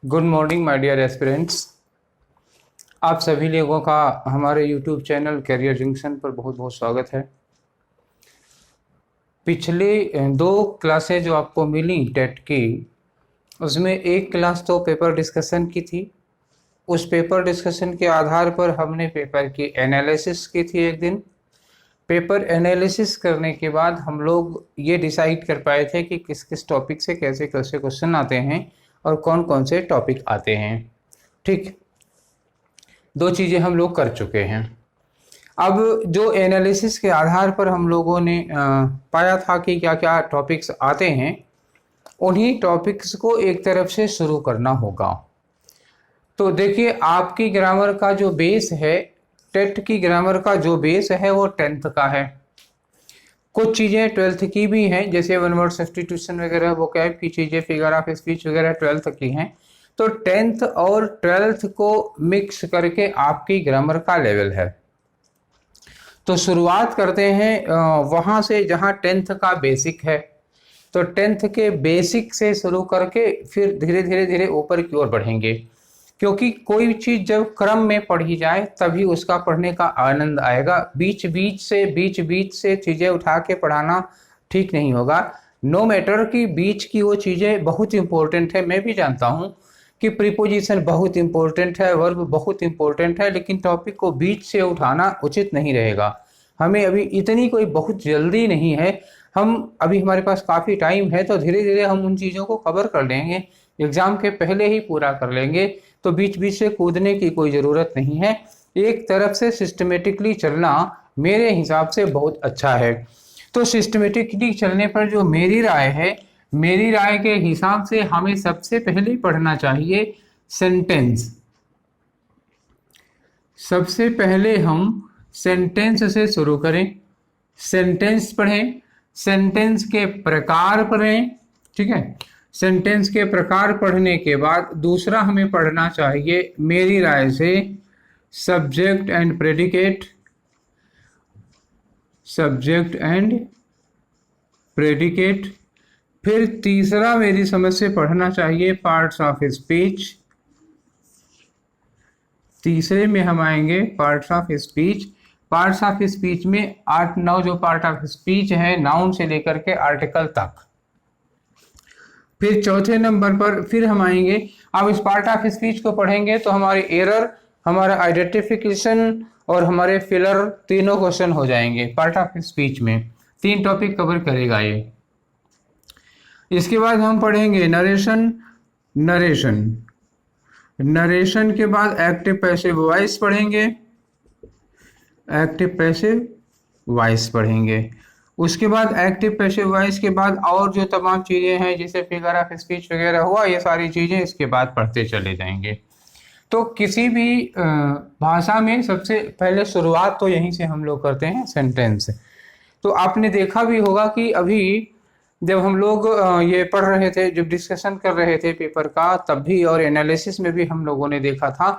Good morning my dear aspirants. आप सभी लोगों का हमारे यूट्यूब चैनल करियर जंक्शन पर बहुत बहुत स्वागत है। पिछले दो क्लासें जो आपको मिली टेट की, उसमें एक क्लास तो पेपर डिस्कशन की थी। उस पेपर डिस्कशन के आधार पर हमने पेपर की एनालिसिस की थी। एक दिन पेपर एनालिसिस करने के बाद हम लोग ये डिसाइड कर पाए थे कि किस किस टॉपिक से कैसे कैसे क्वेश्चन आते हैं और कौन कौन से टॉपिक आते हैं। ठीक, दो चीज़ें हम लोग कर चुके हैं। अब जो एनालिसिस के आधार पर हम लोगों ने पाया था कि क्या क्या टॉपिक्स आते हैं, उन्हीं टॉपिक्स को एक तरफ से शुरू करना होगा। तो देखिए, आपकी ग्रामर का जो बेस है, टेट की ग्रामर का जो बेस है वो 10th का है। कुछ चीज़ें 12th की भी हैं, जैसे वन वर्ड सब्स्टिट्यूशन वगैरह, वोकैब की चीज़ें, फिगर ऑफ स्पीच वगैरह 12th की हैं। तो 10th और 12th को मिक्स करके आपकी ग्रामर का लेवल है। तो शुरुआत करते हैं वहाँ से जहाँ 10th का बेसिक है। तो 10th के बेसिक से शुरू करके फिर धीरे धीरे धीरे ऊपर की ओर बढ़ेंगे, क्योंकि कोई चीज़ जब क्रम में पढ़ी जाए तभी उसका पढ़ने का आनंद आएगा। बीच बीच से चीज़ें उठा के पढ़ाना ठीक नहीं होगा। नो मैटर कि बीच की वो चीज़ें बहुत इंपॉर्टेंट है, मैं भी जानता हूँ कि प्रीपोजिशन बहुत इंपॉर्टेंट है, वर्ब बहुत इंपॉर्टेंट है, लेकिन टॉपिक को बीच से उठाना उचित नहीं रहेगा। हमें अभी इतनी कोई बहुत जल्दी नहीं है, हम अभी हमारे पास काफ़ी टाइम है, तो धीरे धीरे हम उन चीज़ों को कवर कर लेंगे, एग्ज़ाम के पहले ही पूरा कर लेंगे। तो बीच बीच से कूदने की कोई ज़रूरत नहीं है। एक तरफ से सिस्टमेटिकली चलना मेरे हिसाब से बहुत अच्छा है। तो सिस्टमेटिकली चलने पर जो मेरी राय है, मेरी राय के हिसाब से हमें सबसे पहले पढ़ना चाहिए सेंटेंस। सबसे पहले हम सेंटेंस से शुरू करें, सेंटेंस पढ़ें, सेंटेंस के प्रकार पढ़ें। ठीक है, सेंटेंस के प्रकार पढ़ने के बाद दूसरा हमें पढ़ना चाहिए मेरी राय से subject and predicate. Subject and predicate. फिर तीसरा मेरी समझ से पढ़ना चाहिए पार्ट्स ऑफ स्पीच। तीसरे में हम आएंगे parts of speech. Parts of speech में 8-9 जो पार्ट ऑफ स्पीच है, नाउन से लेकर के आर्टिकल तक। फिर चौथे नंबर पर फिर हम आएंगे, अब इस पार्ट ऑफ स्पीच को पढ़ेंगे तो हमारे एरर, हमारा आइडेंटिफिकेशन और हमारे फिलर तीनों क्वेश्चन हो जाएंगे पार्ट ऑफ स्पीच में। 3 टॉपिक कवर करेगा ये। इसके बाद हम पढ़ेंगे नरेशन। नरेशन के बाद एक्टिव पैसिव वॉइस पढ़ेंगे। एक्टिव पैसिव वॉइस पढ़ेंगे। उसके बाद एक्टिव पैसिव वॉइस के बाद और जो तमाम चीज़ें हैं, जैसे फिगर ऑफ स्पीच वगैरह हुआ, ये सारी चीज़ें इसके बाद पढ़ते चले जाएंगे। तो किसी भी भाषा में सबसे पहले शुरुआत तो यहीं से हम लोग करते हैं, सेंटेंस। तो आपने देखा भी होगा कि अभी जब हम लोग ये पढ़ रहे थे, जब डिस्कशन कर रहे थे पेपर का, तब भी और एनालिसिस में भी हम लोगों ने देखा था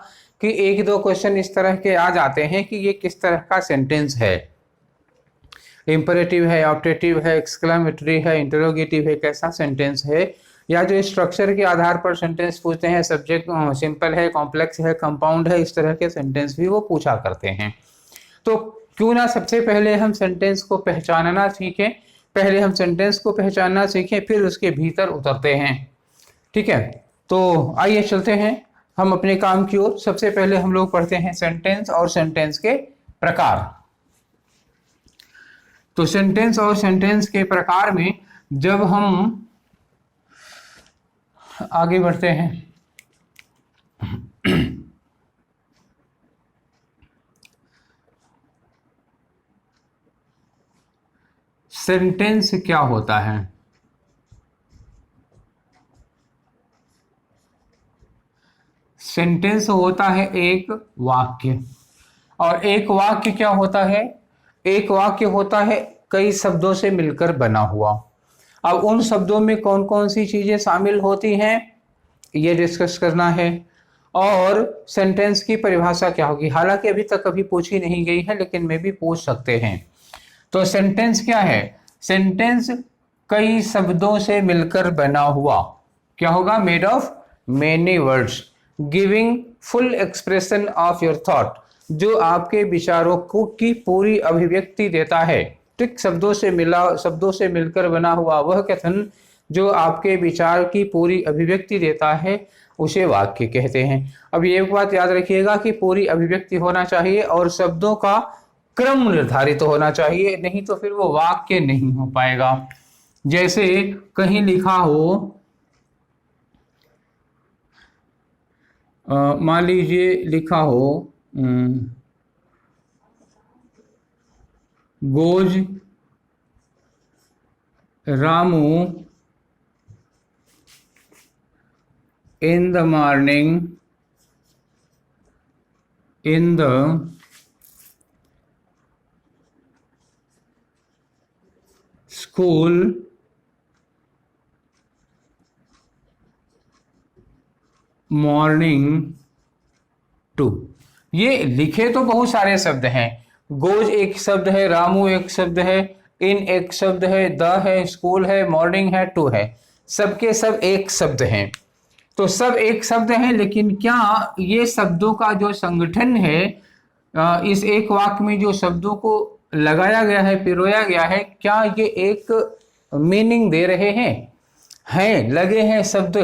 कि 1-2 क्वेश्चन इस तरह के आ जाते हैं कि ये किस तरह का सेंटेंस है, इंपरेटिव है, ऑप्टेटिव है, एक्सक्लेमेटरी है, इंटरोगेटिव है, कैसा सेंटेंस है। या जो स्ट्रक्चर के आधार पर सेंटेंस पूछते हैं, सब्जेक्ट सिंपल है, कॉम्प्लेक्स है, कंपाउंड है, इस तरह के सेंटेंस भी वो पूछा करते हैं। तो क्यों ना सबसे पहले हम सेंटेंस को पहचानना सीखें, पहले हम सेंटेंस को पहचानना सीखें, फिर उसके भीतर उतरते हैं। ठीक है, तो आइए चलते हैं हम अपने काम की ओर। सबसे पहले हम लोग पढ़ते हैं सेंटेंस और सेंटेंस के प्रकार। तो सेंटेंस और सेंटेंस के प्रकार में जब हम आगे बढ़ते हैं, सेंटेंस क्या होता है? सेंटेंस होता है एक वाक्य। और एक वाक्य क्या होता है? एक वाक्य होता है कई शब्दों से मिलकर बना हुआ। अब उन शब्दों में कौन कौन सी चीजें शामिल होती हैं, ये डिस्कस करना है। और सेंटेंस की परिभाषा क्या होगी, हालांकि अभी तक कभी पूछी नहीं गई है, लेकिन मैं भी पूछ सकते हैं। तो सेंटेंस क्या है? सेंटेंस कई शब्दों से मिलकर बना हुआ। क्या होगा? Made of many words giving full expression of your thought, जो आपके विचारों को की पूरी अभिव्यक्ति देता है। ठीक, शब्दों से मिलकर बना हुआ वह कथन जो आपके विचार की पूरी अभिव्यक्ति देता है उसे वाक्य कहते हैं। अब ये एक बात याद रखिएगा कि पूरी अभिव्यक्ति होना चाहिए और शब्दों का क्रम निर्धारित होना चाहिए, नहीं तो फिर वो वाक्य नहीं हो पाएगा। जैसे कहीं लिखा हो, मान लीजिए लिखा हो goes Ramu in the morning in the school morning to। ये लिखे तो बहुत सारे शब्द हैं, गोज एक शब्द है, रामू एक शब्द है, इन एक शब्द है, द है, स्कूल है, मॉर्निंग है, टू है, सबके सब एक शब्द हैं। तो सब एक शब्द हैं, लेकिन क्या ये शब्दों का जो संगठन है, इस एक वाक्य में जो शब्दों को लगाया गया है, पिरोया गया है, क्या ये एक मीनिंग दे रहे हैं? लगे हैं शब्द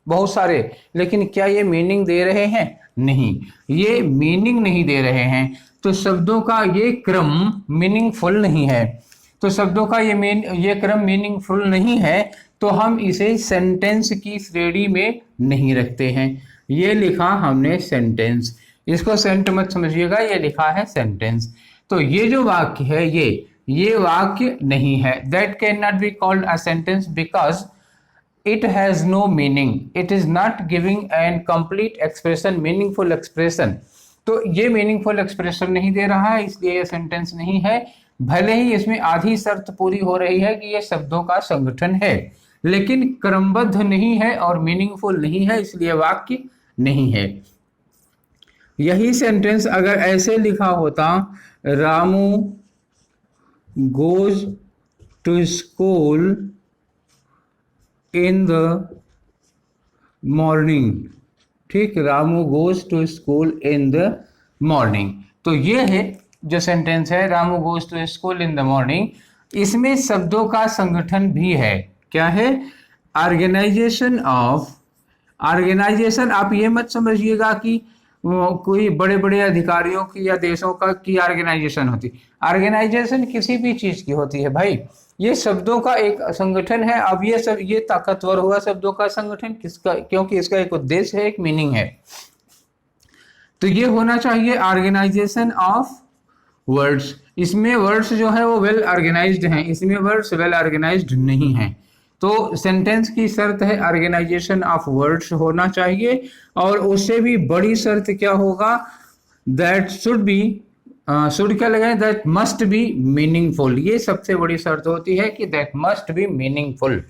बहुत सारे, लेकिन क्या ये मीनिंग दे रहे हैं? नहीं, ये मीनिंग नहीं दे रहे हैं। तो शब्दों का ये क्रम मीनिंगफुल नहीं है। तो शब्दों का ये क्रम मीनिंगफुल नहीं है, तो हम इसे सेंटेंस की श्रेणी में नहीं रखते हैं। ये लिखा हमने सेंटेंस, इसको सेंट मत समझिएगा, ये लिखा है सेंटेंस। तो ये जो वाक्य है ये वाक्य नहीं है। That can not be called a sentence because it has no meaning, it is not giving an complete expression, meaningful expression. तो ये मीनिंगफुल एक्सप्रेशन नहीं दे रहा है, इसलिए ये सेंटेंस नहीं है। भले ही इसमें आधी शर्त पूरी हो रही है कि ये शब्दों का संगठन है, लेकिन क्रमबद्ध नहीं है और मीनिंगफुल नहीं है, इसलिए वाक्य नहीं है। यही सेंटेंस अगर ऐसे लिखा होता, Ramu goes to school in the morning, ठीक, Ramu goes to school in the morning. तो ये है जो सेंटेंस है, Ramu goes to school in the morning. इसमें शब्दों का संगठन भी है। क्या है? Organisation of. ऑर्गेनाइजेशन आप ये मत समझिएगा कि कोई बड़े बड़े अधिकारियों की या देशों का की ऑर्गेनाइजेशन होती। ऑर्गेनाइजेशन किसी भी चीज की होती है भाई, ये शब्दों का एक संगठन है। अब ये ताकतवर हुआ शब्दों का संगठन किसका? क्योंकि इसका एक उद्देश्य है, एक मीनिंग है। तो ये होना चाहिए ऑर्गेनाइजेशन ऑफ वर्ड्स। इसमें वर्ड्स जो है वो वेल ऑर्गेनाइज्ड हैं, इसमें वर्ड्स वेल ऑर्गेनाइज्ड नहीं हैं। तो सेंटेंस की शर्त है ऑर्गेनाइजेशन ऑफ वर्ड्स होना चाहिए, और उससे भी बड़ी शर्त क्या होगा? दैट शुड बी, शुड क्या लगाएं? That must be meaningful. ये सबसे बड़ी शर्त होती है कि दैट मस्ट बी मीनिंगफुल।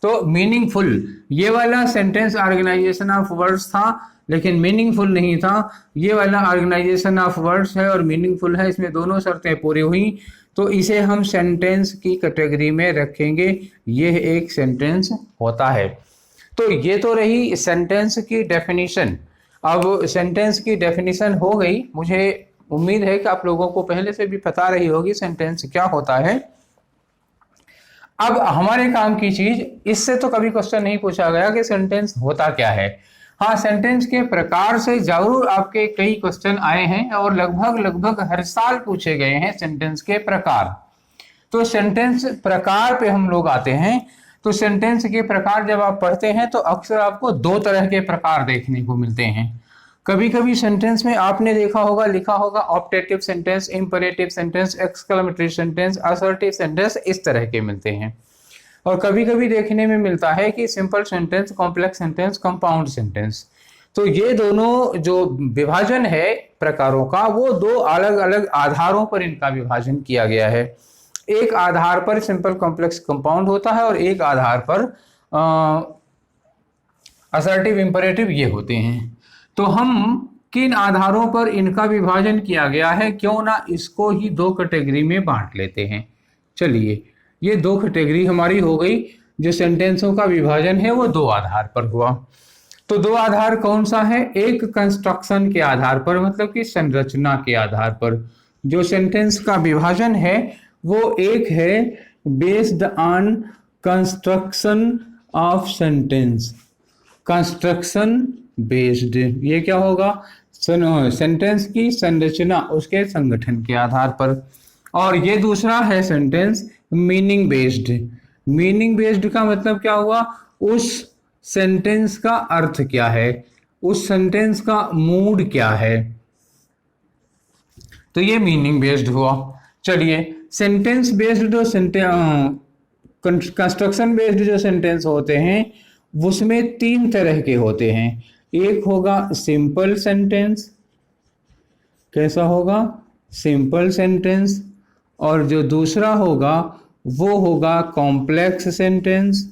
तो मीनिंगफुल, ये वाला सेंटेंस ऑर्गेनाइजेशन ऑफ वर्ड्स था लेकिन मीनिंगफुल नहीं था। ये वाला ऑर्गेनाइजेशन ऑफ वर्ड्स है और मीनिंगफुल है, इसमें दोनों शर्तें पूरी हुई, तो इसे हम सेंटेंस की कैटेगरी में रखेंगे। यह एक सेंटेंस होता है। तो ये तो रही सेंटेंस की डेफिनेशन। अब सेंटेंस की डेफिनेशन हो गई, मुझे उम्मीद है कि आप लोगों को पहले से भी पता रही होगी सेंटेंस क्या होता है। अब हमारे काम की चीज, इससे तो कभी क्वेश्चन नहीं पूछा गया कि सेंटेंस होता क्या है। हाँ, सेंटेंस के प्रकार से जरूर आपके कई क्वेश्चन आए हैं और लगभग हर साल पूछे गए हैं सेंटेंस के प्रकार। तो सेंटेंस प्रकार पे हम लोग आते हैं। तो सेंटेंस के प्रकार जब आप पढ़ते हैं तो अक्सर आपको दो तरह के प्रकार देखने को मिलते हैं। कभी कभी सेंटेंस में आपने देखा होगा, लिखा होगा optative sentence, imperative sentence, exclamatory sentence, assertive sentence, इस तरह के मिलते हैं। और कभी कभी देखने में मिलता है कि simple sentence, complex sentence, compound sentence. तो ये दोनों जो विभाजन है प्रकारों का, वो दो अलग अलग आधारों पर इनका विभाजन किया गया है। एक आधार पर सिंपल, कॉम्प्लेक्स, कंपाउंड होता है और एक आधार पर असर्टिव, इंपरेटिव ये होते हैं। तो हम किन आधारों पर इनका विभाजन किया गया है, क्यों ना इसको ही दो कैटेगरी में बांट लेते हैं। चलिए, ये दो कैटेगरी हमारी हो गई। जो सेंटेंसों का विभाजन है वो दो आधार पर हुआ। तो दो आधार कौन सा है? एक कंस्ट्रक्शन के आधार पर, मतलब कि संरचना के आधार पर जो सेंटेंस का विभाजन है वो एक है based on construction of sentence, construction based, ये क्या होगा? सेंटेंस की संरचना उसके संगठन के आधार पर। और ये दूसरा है sentence meaning based. Meaning based का मतलब क्या हुआ? उस सेंटेंस का अर्थ क्या है, उस सेंटेंस का मूड क्या है, तो ये मीनिंग बेस्ड हुआ। चलिए, सेंटेंस बेस्ड जो कंस्ट्रक्शन बेस्ड जो सेंटेंस होते हैं उसमें तीन तरह के होते हैं। एक होगा सिंपल सेंटेंस, कैसा होगा? Simple sentence. और जो दूसरा होगा वो होगा कॉम्प्लेक्स सेंटेंस।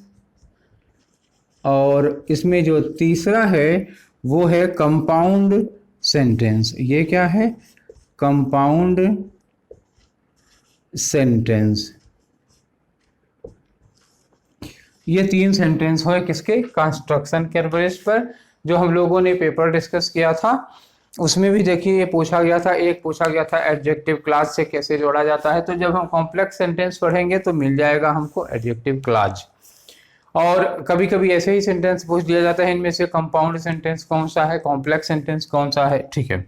और इसमें जो तीसरा है वो है कंपाउंड सेंटेंस। ये क्या है? Compound sentence. ये तीन सेंटेंस हुए किसके? कंस्ट्रक्शन के बेस पर। जो हम लोगों ने पेपर डिस्कस किया था उसमें भी देखिए ये पूछा गया था, एक पूछा गया था एडजेक्टिव क्लास से कैसे जोड़ा जाता है। तो जब हम कॉम्प्लेक्स सेंटेंस पढ़ेंगे तो मिल जाएगा हमको एडजेक्टिव क्लास। और कभी कभी ऐसे ही सेंटेंस पूछ दिया जाता है इनमें से कंपाउंड सेंटेंस कौन सा है, कॉम्प्लेक्स सेंटेंस कौन सा है। ठीक है,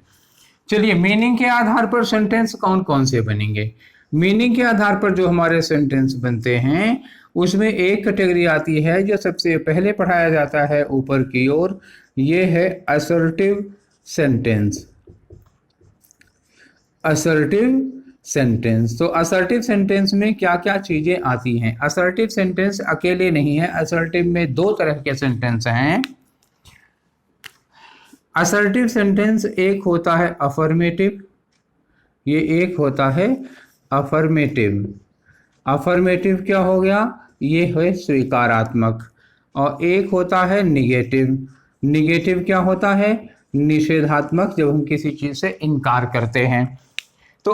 चलिए मीनिंग के आधार पर सेंटेंस कौन कौन से बनेंगे? मीनिंग के आधार पर जो हमारे सेंटेंस बनते हैं उसमें एक कैटेगरी आती है जो सबसे पहले पढ़ाया जाता है ऊपर की ओर, ये है असर्टिव सेंटेंस। Assertive sentence. तो असर्टिव सेंटेंस में क्या क्या चीजें आती हैं? असर्टिव सेंटेंस अकेले नहीं है, असर्टिव में दो तरह के सेंटेंस हैं। असर्टिव सेंटेंस एक होता है अफर्मेटिव, ये एक होता है अफर्मेटिव। अफर्मेटिव क्या हो गया? ये है स्वीकारात्मक। और एक होता है निगेटिव। निगेटिव क्या होता है? निषेधात्मक, जब हम किसी चीज से इनकार करते हैं। तो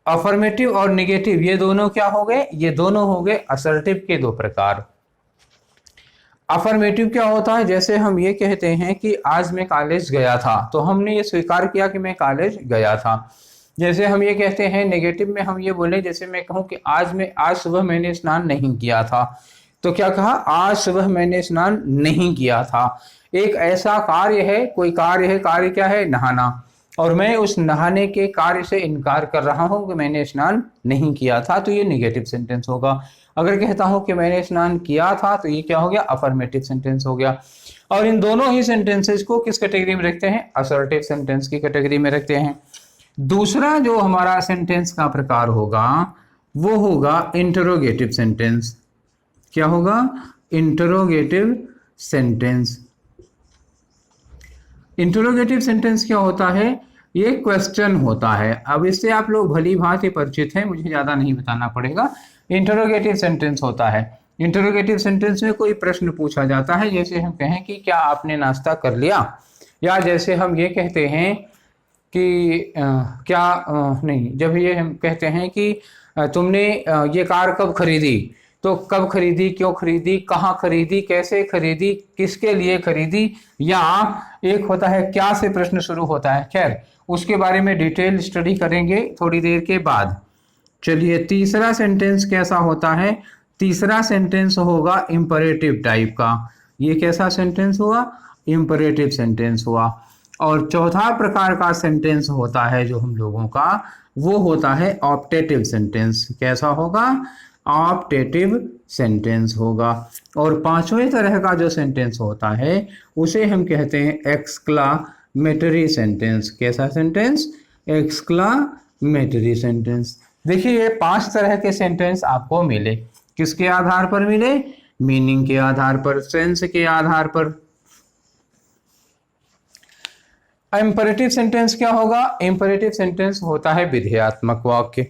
अफर्मेटिव और निगेटिव ये दोनों क्या हो गए? ये दोनों हो गए असर्टिव के दो प्रकार। अफर्मेटिव क्या होता है? जैसे हम ये कहते हैं कि आज मैं कॉलेज गया था, तो हमने ये स्वीकार किया कि मैं कॉलेज गया था। जैसे हम ये कहते हैं नेगेटिव में, हम ये बोले, जैसे मैं कहूं कि आज सुबह मैंने स्नान नहीं किया था, तो क्या कहा? आज सुबह मैंने स्नान नहीं किया था। एक ऐसा कार्य है, कोई कार्य है, कार्य क्या है? नहाना, और मैं उस नहाने के कार्य से इनकार कर रहा हूं कि मैंने स्नान नहीं किया था, तो ये नेगेटिव सेंटेंस होगा। अगर कहता हूं कि मैंने स्नान किया था, तो ये क्या हो गया? अफर्मेटिव सेंटेंस हो गया। और इन दोनों ही सेंटेंसेस को किस कैटेगरी में रखते हैं? असर्टिव सेंटेंस की कैटेगरी में रखते हैं। दूसरा जो हमारा सेंटेंस का प्रकार होगा वो होगा इंटरोगेटिव सेंटेंस। क्या होगा? Interrogative sentence. इंटरोगेटिव सेंटेंस क्या होता है? ये क्वेश्चन होता है। अब इससे आप लोग भली भांति परिचित हैं, मुझे ज्यादा नहीं बताना पड़ेगा। इंटरोगेटिव सेंटेंस होता है, इंटरोगेटिव सेंटेंस में कोई प्रश्न पूछा जाता है, जैसे हम कहें कि क्या आपने नाश्ता कर लिया, या जैसे हम ये कहते हैं कि नहीं, जब ये हम कहते हैं कि तुमने ये कार कब खरीदी, तो कब खरीदी, क्यों खरीदी, कहाँ खरीदी, कैसे खरीदी, किसके लिए खरीदी, या एक होता है क्या से प्रश्न शुरू होता है। खैर, उसके बारे में डिटेल स्टडी करेंगे थोड़ी देर के बाद। चलिए, तीसरा सेंटेंस कैसा होता है? तीसरा सेंटेंस होगा इंपरेटिव टाइप का। ये कैसा सेंटेंस हुआ? इंपरेटिव सेंटेंस हुआ। और चौथा प्रकार का सेंटेंस होता है जो हम लोगों का, वो होता है ऑप्टेटिव सेंटेंस। कैसा होगा? ऑप्टेटिव सेंटेंस होगा। और पांचवें तरह का जो सेंटेंस होता है उसे हम कहते हैं एक्सक्लामेटरी सेंटेंस। कैसा सेंटेंस? Exclamatory sentence. देखिए, ये 5 तरह के सेंटेंस आपको मिले। किसके आधार पर मिले? मीनिंग के आधार पर, सेंस के आधार पर। इंपरेटिव सेंटेंस क्या होगा? इंपरेटिव सेंटेंस होता है विधेयात्मक वाक्य।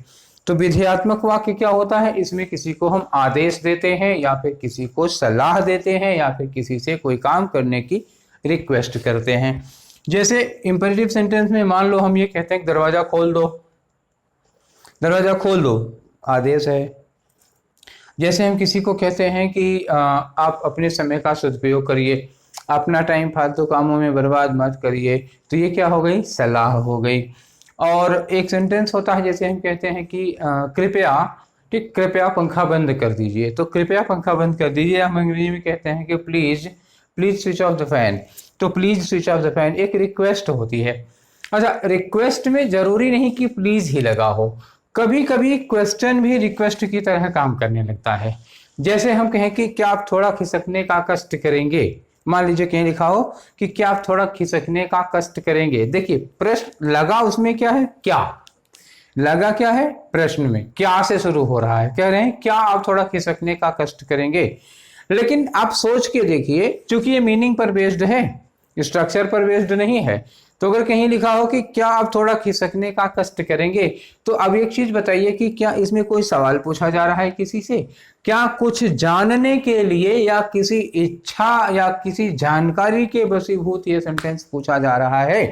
तो विधेयात्मक वाक्य क्या होता है? इसमें किसी को हम आदेश देते हैं, या फिर किसी को सलाह देते हैं, या फिर किसी से कोई काम करने की रिक्वेस्ट करते हैं। जैसे इंपरेटिव सेंटेंस में मान लो हम ये कहते हैं दरवाजा खोल दो, दरवाजा खोल दो, आदेश है। जैसे हम किसी को कहते हैं कि आप अपने समय का सदुपयोग करिए, अपना टाइम फालतू कामों में बर्बाद मत करिए। तो ये क्या हो गई, सलाह हो गई। और एक सेंटेंस होता है जैसे हम कहते हैं कि कृपया, ठीक, कृपया पंखा बंद कर दीजिए। तो कृपया पंखा बंद कर दीजिए हम अंग्रेजी में कहते हैं कि please, please switch off the fan. तो please switch off the fan एक रिक्वेस्ट होती है। अच्छा, रिक्वेस्ट में जरूरी नहीं कि प्लीज ही लगा हो, कभी कभी क्वेश्चन भी रिक्वेस्ट की तरह काम करने लगता है। जैसे हम कहें कि क्या आप थोड़ा खिसकने का कष्ट करेंगे, मान लीजिए कहीं लिखा हो कि क्या आप थोड़ा खिसकने का कष्ट करेंगे। देखिए प्रश्न लगा, उसमें क्या है, क्या लगा, क्या है, प्रश्न में क्या से शुरू हो रहा है, कह रहे हैं क्या आप थोड़ा खिसकने का कष्ट करेंगे। लेकिन आप सोच के देखिए, क्योंकि ये मीनिंग पर बेस्ड है, स्ट्रक्चर पर बेस्ड नहीं है। तो अगर कहीं लिखा हो कि क्या आप थोड़ा खिसकने का कष्ट करेंगे, तो अब एक चीज बताइए कि क्या इसमें कोई सवाल पूछा जा रहा है किसी से, क्या कुछ जानने के लिए या किसी इच्छा या किसी जानकारी के वशीभूत ये सेंटेंस पूछा जा रहा है।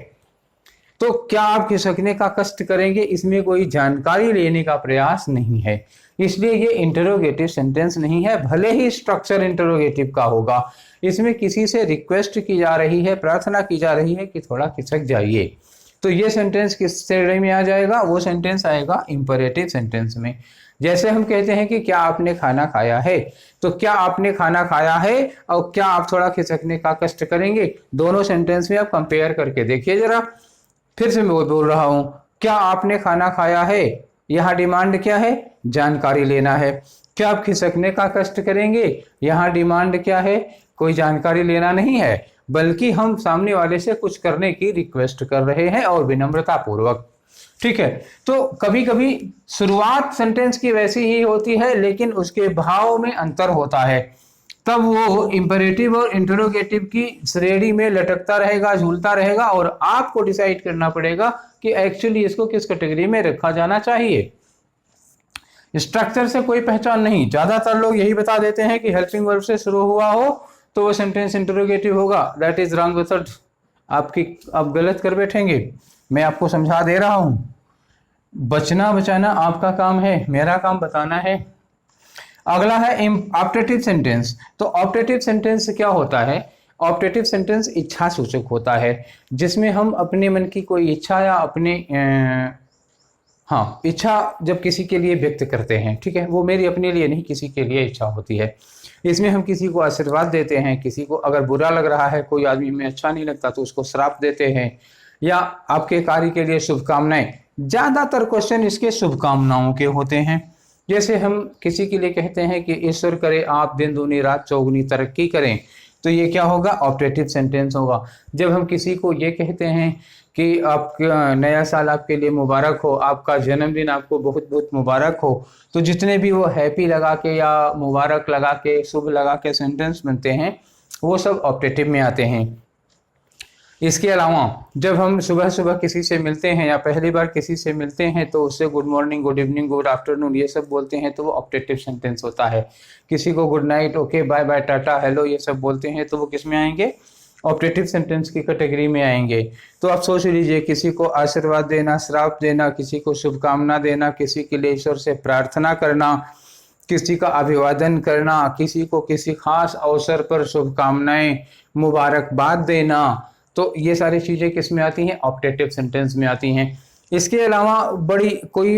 तो क्या आप खिसकने का कष्ट करेंगे, इसमें कोई जानकारी लेने का प्रयास नहीं है, इसलिए ये इंटरोगेटिव सेंटेंस नहीं है, भले ही स्ट्रक्चर इंटरोगेटिव का होगा। इसमें किसी से रिक्वेस्ट की जा रही है, प्रार्थना की जा रही है कि थोड़ा खिसक जाइए। तो ये सेंटेंस किस श्रेणी में आ जाएगा, वो सेंटेंस आएगा इंपरेटिव सेंटेंस में। जैसे हम कहते हैं कि क्या आपने खाना खाया है, तो क्या आपने खाना खाया है और क्या आप थोड़ा खिसकने का कष्ट करेंगे, दोनों सेंटेंस में आप कंपेयर करके देखिए जरा। फिर से मैं बोल रहा हूं, क्या आपने खाना खाया है, यहां डिमांड क्या है, जानकारी लेना है। क्या आप खिसकने का कष्ट करेंगे, यहां डिमांड क्या है, कोई जानकारी लेना नहीं है, बल्कि हम सामने वाले से कुछ करने की रिक्वेस्ट कर रहे हैं और विनम्रता पूर्वक। ठीक है, तो कभी कभी शुरुआत सेंटेंस की वैसी ही होती है लेकिन उसके भाव में अंतर होता है, तब वो इंपेरेटिव और इंटरोगेटिव की श्रेणी में लटकता रहेगा, झूलता रहेगा, और आपको डिसाइड करना पड़ेगा कि एक्चुअली इसको किस कैटेगरी में रखा जाना चाहिए। स्ट्रक्चर से कोई पहचान नहीं, ज्यादातर लोग यही बता देते हैं कि हेल्पिंग वर्ब से शुरू हुआ हो तो वो सेंटेंस इंटरोगेटिव होगा। दैट इज रॉन्ग मेथड, आप गलत कर बैठेंगे। मैं आपको समझा दे रहा हूं, बचना बचाना आपका काम है, मेरा काम बताना है। अगला है ऑप्टेटिव सेंटेंस। तो ऑप्टेटिव सेंटेंस क्या होता है, ऑप्टेटिव सेंटेंस इच्छा सूचक होता है, जिसमें हम अपने मन की कोई इच्छा या अपने इच्छा जब किसी के लिए व्यक्त करते हैं, ठीक है, वो मेरी अपने लिए नहीं, किसी के लिए इच्छा होती है। इसमें हम किसी को आशीर्वाद देते हैं, किसी को अगर बुरा लग रहा है, कोई आदमी में अच्छा नहीं लगता तो उसको श्राप देते हैं, या आपके कार्य के लिए शुभकामनाएं। ज्यादातर क्वेश्चन इसके शुभकामनाओं के होते हैं। जैसे हम किसी के लिए कहते हैं कि ईश्वर करे आप दिन दूनी रात चौगुनी तरक्की करें, तो ये क्या होगा, ऑप्टेटिव सेंटेंस होगा। जब हम किसी को ये कहते हैं कि आपका नया साल आपके लिए मुबारक हो, आपका जन्मदिन आपको बहुत बहुत मुबारक हो, तो जितने भी वो हैप्पी लगा के या मुबारक लगा के शुभ लगा के सेंटेंस बनते हैं वो सब ऑप्टेटिव में आते हैं। इसके अलावा जब हम सुबह सुबह किसी से मिलते हैं या पहली बार किसी से मिलते हैं तो उससे good morning, good evening, good afternoon ये सब बोलते हैं, तो वो ऑप्टेटिव सेंटेंस होता है। किसी को good night, okay, bye bye, tata, hello ये सब बोलते हैं, तो वो किस में आएंगे, ऑप्टेटिव सेंटेंस की कैटेगरी में आएंगे। तो आप सोच लीजिए, किसी को आशीर्वाद देना, श्राप देना, किसी को शुभकामना देना, किसी के लिए ईश्वर से प्रार्थना करना, किसी का अभिवादन करना, किसी को किसी खास अवसर पर शुभकामनाएं, मुबारकबाद देना, तो ये सारी चीजें किस में आती हैं, ऑप्टेटिव सेंटेंस में आती हैं। इसके अलावा बड़ी कोई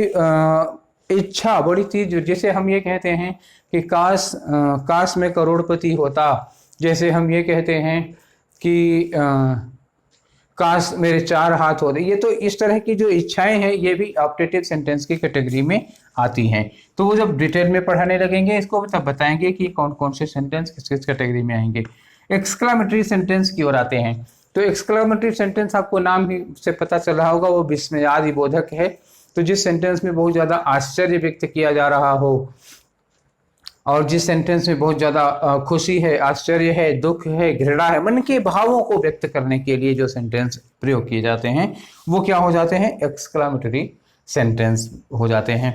इच्छा, बड़ी चीज, जैसे हम ये कहते हैं कि काश मैं करोड़पति होता, जैसे हम ये कहते हैं कि काश मेरे 4 हाथ होते, ये तो इस तरह की जो इच्छाएं हैं ये भी ऑप्टेटिव सेंटेंस की कैटेगरी में आती हैं। तो वो जब डिटेल में पढ़ाने लगेंगे इसको तब बताएंगे कि कौन कौन से सेंटेंस किस किस कैटेगरी में आएंगे। एक्सक्लेमेटरी सेंटेंस की ओर आते हैं। तो एक्सक्लेमेटरी सेंटेंस आपको नाम ही से पता चल रहा होगा, वो विस्मयादि बोधक है। तो जिस सेंटेंस में बहुत ज्यादा आश्चर्य व्यक्त किया जा रहा हो और जिस सेंटेंस में बहुत ज्यादा खुशी है, आश्चर्य है, दुख है, घृणा है, मन के भावों को व्यक्त करने के लिए जो सेंटेंस प्रयोग किए जाते हैं वो क्या हो जाते हैं, एक्सक्लेमेटरी सेंटेंस हो जाते हैं।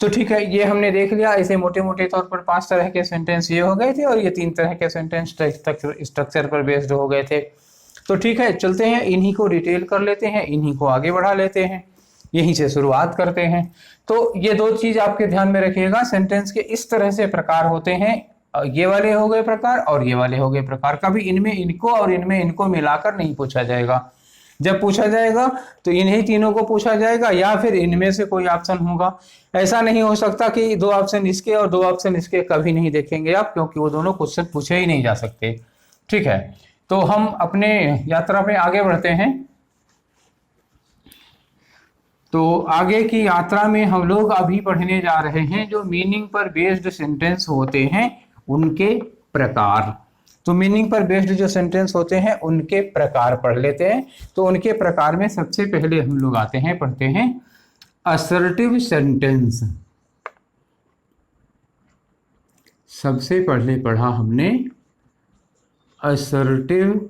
तो ठीक है, ये हमने देख लिया। इसे मोटे मोटे तौर पर 5 तरह के सेंटेंस ये हो गए थे और ये 3 तरह के सेंटेंस स्ट्रक्चर पर बेस्ड हो गए थे। तो ठीक है, चलते हैं, इन्हीं को डिटेल कर लेते हैं, इन्हीं को आगे बढ़ा लेते हैं, यहीं से शुरुआत करते हैं। तो ये 2 चीज आपके ध्यान में रखिएगा, सेंटेंस के इस तरह से प्रकार होते हैं, ये वाले हो गए प्रकार और ये वाले हो गए प्रकार। कभी इनमें इनको और इनमें इनको मिलाकर नहीं पूछा जाएगा। जब पूछा जाएगा तो इन्हीं तीनों को पूछा जाएगा या फिर इनमें से कोई ऑप्शन होगा। ऐसा नहीं हो सकता कि 2 ऑप्शन इसके और 2 ऑप्शन इसके, कभी नहीं देखेंगे आप, क्योंकि वो दोनों क्वेश्चन पूछे ही नहीं जा सकते। ठीक है, तो हम अपने यात्रा में आगे बढ़ते हैं। तो आगे की यात्रा में हम लोग अभी पढ़ने जा रहे हैं जो मीनिंग पर बेस्ड सेंटेंस होते हैं उनके प्रकार। तो मीनिंग पर बेस्ड जो सेंटेंस होते हैं उनके प्रकार पढ़ लेते हैं। तो उनके प्रकार में सबसे पहले हम लोग आते हैं, पढ़ते हैं असर्टिव सेंटेंस। सबसे पहले पढ़ा हमने असर्टिव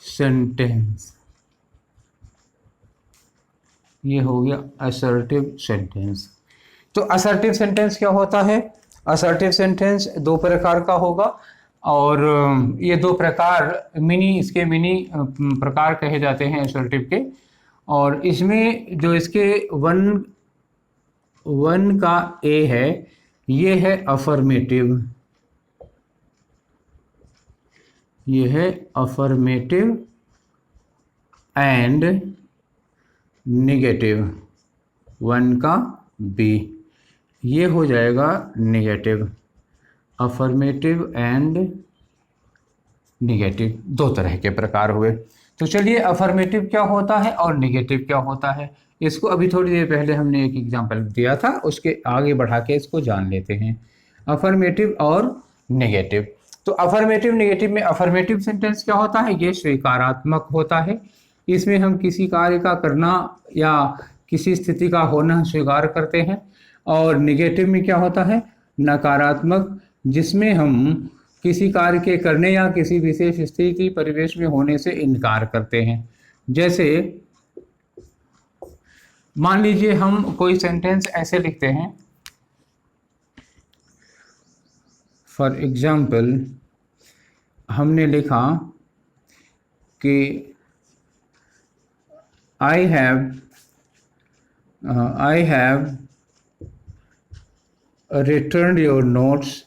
सेंटेंस। ये हो गया असर्टिव सेंटेंस। तो असर्टिव सेंटेंस क्या होता है? असर्टिव सेंटेंस 2 प्रकार का होगा और ये 2 प्रकार इसके मिनी प्रकार कहे जाते हैं असर्टिव के। और इसमें जो इसके वन का ए है, ये है अफर्मेटिव। ये है अफर्मेटिव एंड नेगेटिव। 1 का बी, ये हो जाएगा नेगेटिव। अफर्मेटिव एंड नेगेटिव 2 तरह के प्रकार हुए। तो चलिए अफर्मेटिव क्या होता है और नेगेटिव क्या होता है, इसको अभी थोड़ी देर पहले हमने एक एग्जांपल दिया था, उसके आगे बढ़ा के इसको जान लेते हैं। अफर्मेटिव और नेगेटिव। तो अफर्मेटिव नेगेटिव में अफर्मेटिव सेंटेंस क्या होता है? ये स्वीकारात्मक होता है। इसमें हम किसी कार्य का करना या किसी स्थिति का होना स्वीकार करते हैं। और नेगेटिव में क्या होता है? नकारात्मक, जिसमें हम किसी कार्य के करने या किसी विशेष स्थिति परिवेश में होने से इनकार करते हैं। जैसे मान लीजिए हम कोई सेंटेंस ऐसे लिखते हैं, फॉर एग्जाम्पल हमने लिखा कि I have returned your notes.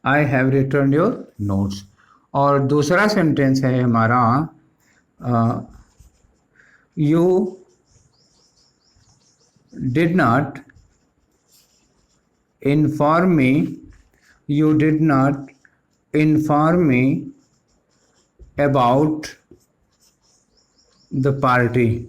I have returned your notes. और दूसरा सेंटेंस है हमारा you did not inform me about the party.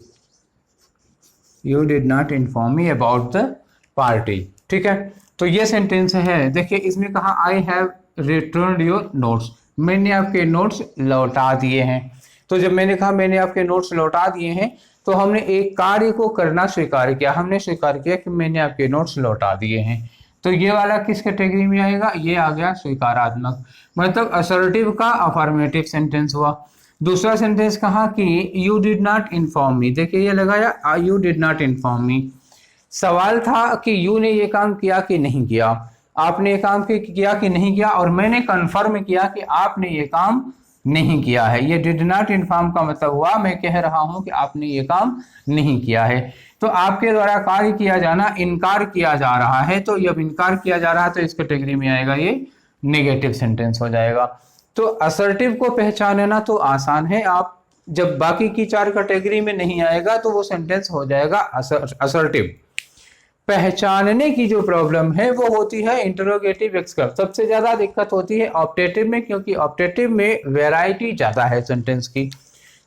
You did not inform me about the party. ठीक है, तो ये सेंटेंस है। देखिए इसमें कहा I have returned your notes, मैंने आपके नोट्स लौटा दिए हैं। तो जब मैंने कहा मैंने आपके नोट्स लौटा दिए हैं, तो हमने एक कार्य को करना स्वीकार किया। हमने स्वीकार किया कि मैंने आपके नोट्स लौटा दिए हैं। तो ये वाला किस कैटेगरी में आएगा? ये आ गया स्वीकारात्मक, मतलब असर्टिव का अफर्मेटिव सेंटेंस हुआ। दूसरा सेंटेंस कहा कि you did not inform me. देखिए ये लगाया you did not inform me. सवाल था कि यू ने ये काम किया कि नहीं किया, आपने ये काम किया कि नहीं किया, और मैंने कंफर्म किया कि आपने ये काम नहीं किया है। ये डिड नॉट इन्फॉर्म का मतलब हुआ मैं कह रहा हूं कि आपने ये काम नहीं किया है। तो आपके द्वारा कार्य किया जाना इनकार किया जा रहा है। तो जब इनकार किया जा रहा है तो इस कैटेगरी में आएगा, ये नेगेटिव सेंटेंस हो जाएगा। तो असर्टिव को पहचानना तो आसान है, आप जब बाकी की 4 कैटेगरी में नहीं आएगा तो वो सेंटेंस हो जाएगा असर्टिव। पहचानने की जो प्रॉब्लम है वो होती है इंटरोगेटिव एक्सक्लूसिव। सबसे ज्यादा दिक्कत होती है ऑप्टेटिव में, क्योंकि ऑप्टेटिव में वैरायटी ज्यादा है सेंटेंस की,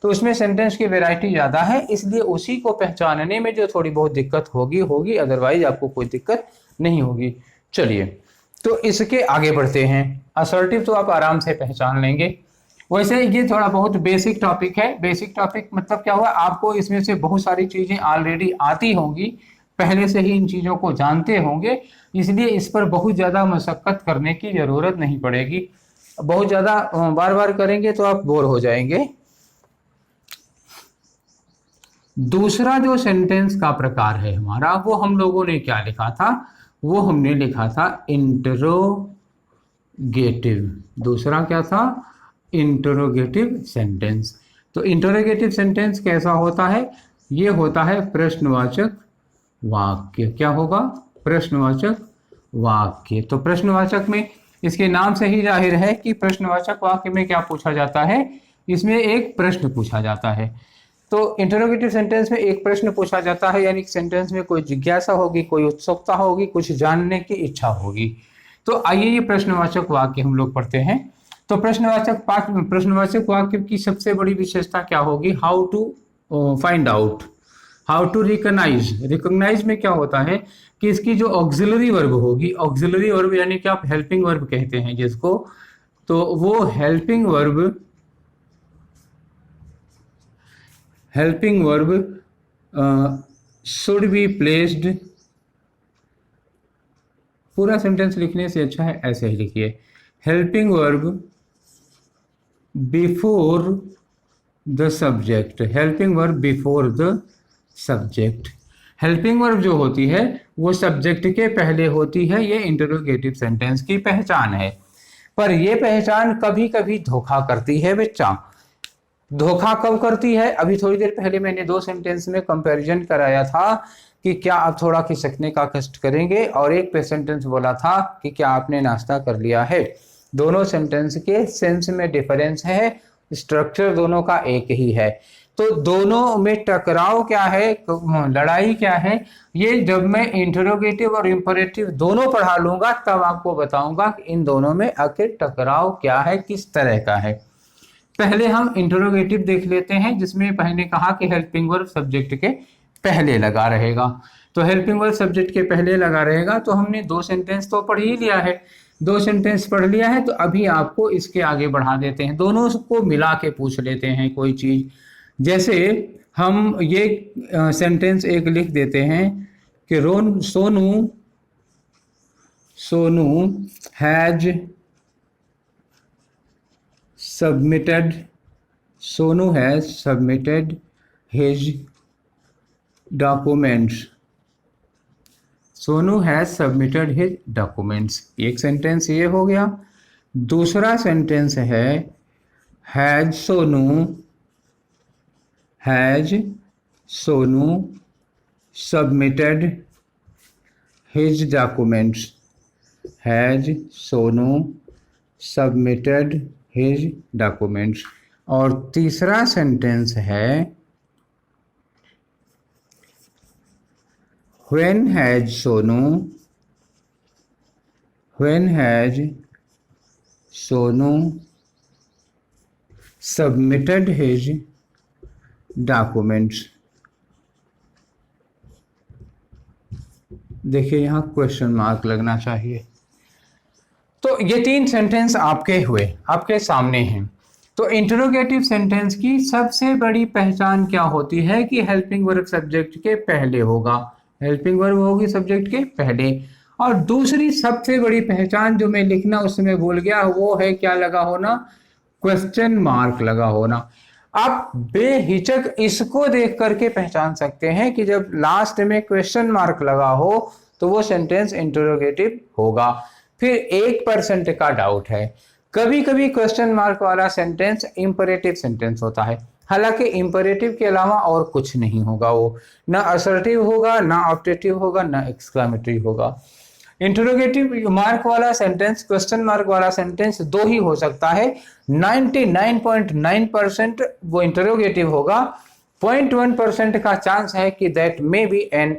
तो उसमें सेंटेंस की वैरायटी ज्यादा है, इसलिए उसी को पहचानने में जो थोड़ी बहुत दिक्कत होगी, अदरवाइज आपको कोई दिक्कत नहीं होगी। चलिए तो इसके आगे बढ़ते हैं। असर्टिव तो आप आराम से पहचान लेंगे। वैसे ये थोड़ा बहुत बेसिक टॉपिक है। बेसिक टॉपिक मतलब क्या हुआ, आपको इसमें से बहुत सारी चीजें ऑलरेडी आती होंगी, पहले से ही इन चीजों को जानते होंगे, इसलिए इस पर बहुत ज्यादा मशक्कत करने की जरूरत नहीं पड़ेगी। बहुत ज्यादा बार बार करेंगे तो आप बोर हो जाएंगे। दूसरा जो सेंटेंस का प्रकार है हमारा, वो हम लोगों ने क्या लिखा था? वो हमने लिखा था इंटरोगेटिव। दूसरा क्या था? Interrogative sentence. तो इंटरोगेटिव सेंटेंस कैसा होता है? ये होता है प्रश्नवाचक वाक्य। क्या होगा? प्रश्नवाचक वाक्य। तो प्रश्नवाचक में इसके नाम से ही जाहिर है कि प्रश्नवाचक वाक्य में क्या पूछा जाता है, इसमें एक प्रश्न पूछा जाता है। तो इंटरोगेटिव सेंटेंस में एक प्रश्न पूछा जाता है, यानी सेंटेंस में कोई जिज्ञासा होगी, कोई उत्सुकता होगी, कुछ जानने की इच्छा होगी। तो आइए ये प्रश्नवाचक वाक्य हम लोग पढ़ते हैं। तो प्रश्नवाचक वाक्य की सबसे बड़ी विशेषता क्या होगी? How to find out, how to recognise में क्या होता है कि इसकी जो ऑक्सिलरी वर्ब होगी, ऑक्सिलरी वर्ब यानी कि आप हेल्पिंग वर्ब कहते हैं जिसको, तो वो helping verb should be placed, पूरा सेंटेंस लिखने से अच्छा है ऐसे ही लिखिए, helping verb before the subject, helping verb before the subject. Helping verb जो होती है वो सब्जेक्ट के पहले होती है, ये इंटरोगेटिव सेंटेंस की पहचान है। पर ये पहचान कभी कभी धोखा करती है बच्चा। धोखा कब करती है? अभी थोड़ी देर पहले मैंने दो सेंटेंस में कंपैरिजन कराया था कि क्या आप थोड़ा खिसकने का कष्ट करेंगे, और एक पे सेंटेंस बोला था कि क्या आपने नाश्ता कर लिया है। दोनों सेंटेंस के सेंस में डिफरेंस है, स्ट्रक्चर दोनों का एक ही है। तो दोनों में टकराव क्या है, लड़ाई क्या है, ये जब मैं इंटरोगेटिव और इंपरेटिव दोनों पढ़ा लूंगा तब आपको बताऊंगा कि इन दोनों में आखिर टकराव क्या है, किस तरह का है। पहले हम इंटरोगेटिव देख लेते हैं, जिसमें पहले कहा कि हेल्पिंग वर्ब सब्जेक्ट के पहले लगा रहेगा। तो हेल्पिंग वर्ब सब्जेक्ट के पहले लगा रहेगा, तो हमने दो सेंटेंस तो पढ़ ही लिया है, दो सेंटेंस पढ़ लिया है। तो अभी आपको इसके आगे बढ़ा देते हैं, दोनों को मिला के पूछ लेते हैं कोई चीज। जैसे हम ये सेंटेंस एक लिख देते हैं कि Sonu has submitted his documents. Sonu has submitted his documents, एक सेंटेंस ये हो गया। दूसरा सेंटेंस है has Sonu submitted his documents, has Sonu submitted his documents. और तीसरा सेंटेंस है when has Sonu submitted his documents। देखिए यहाँ क्वेश्चन मार्क लगना चाहिए। तो ये तीन सेंटेंस आपके हुए, आपके सामने हैं। तो इंटरोगेटिव सेंटेंस की सबसे बड़ी पहचान क्या होती है कि हेल्पिंग वर्ब सब्जेक्ट के पहले होगा, हेल्पिंग वर्ब होगी सब्जेक्ट के पहले। और दूसरी सबसे बड़ी पहचान जो मैं लिखना उस समय भूल गया, वो है क्या लगा होना, क्वेश्चन मार्क लगा होना। आप बेहिचक इसको देख करके पहचान सकते हैं कि जब लास्ट में क्वेश्चन मार्क लगा हो तो वो सेंटेंस इंटरोगेटिव होगा। फिर 1% का डाउट है, कभी कभी क्वेश्चन मार्क वाला सेंटेंस इंपरेटिव सेंटेंस होता है, हालांकि इंपरेटिव के अलावा और कुछ नहीं होगा, वो ना असर्टिव होगा, ना ऑप्टेटिव होगा, ना एक्सक्लेमेटरी होगा। इंटरोगेटिव मार्क वाला सेंटेंस, क्वेश्चन मार्क वाला सेंटेंस दो ही हो सकता है, 99.9% वो इंटरोगेटिव होगा, 0.1% का चांस है कि that may be an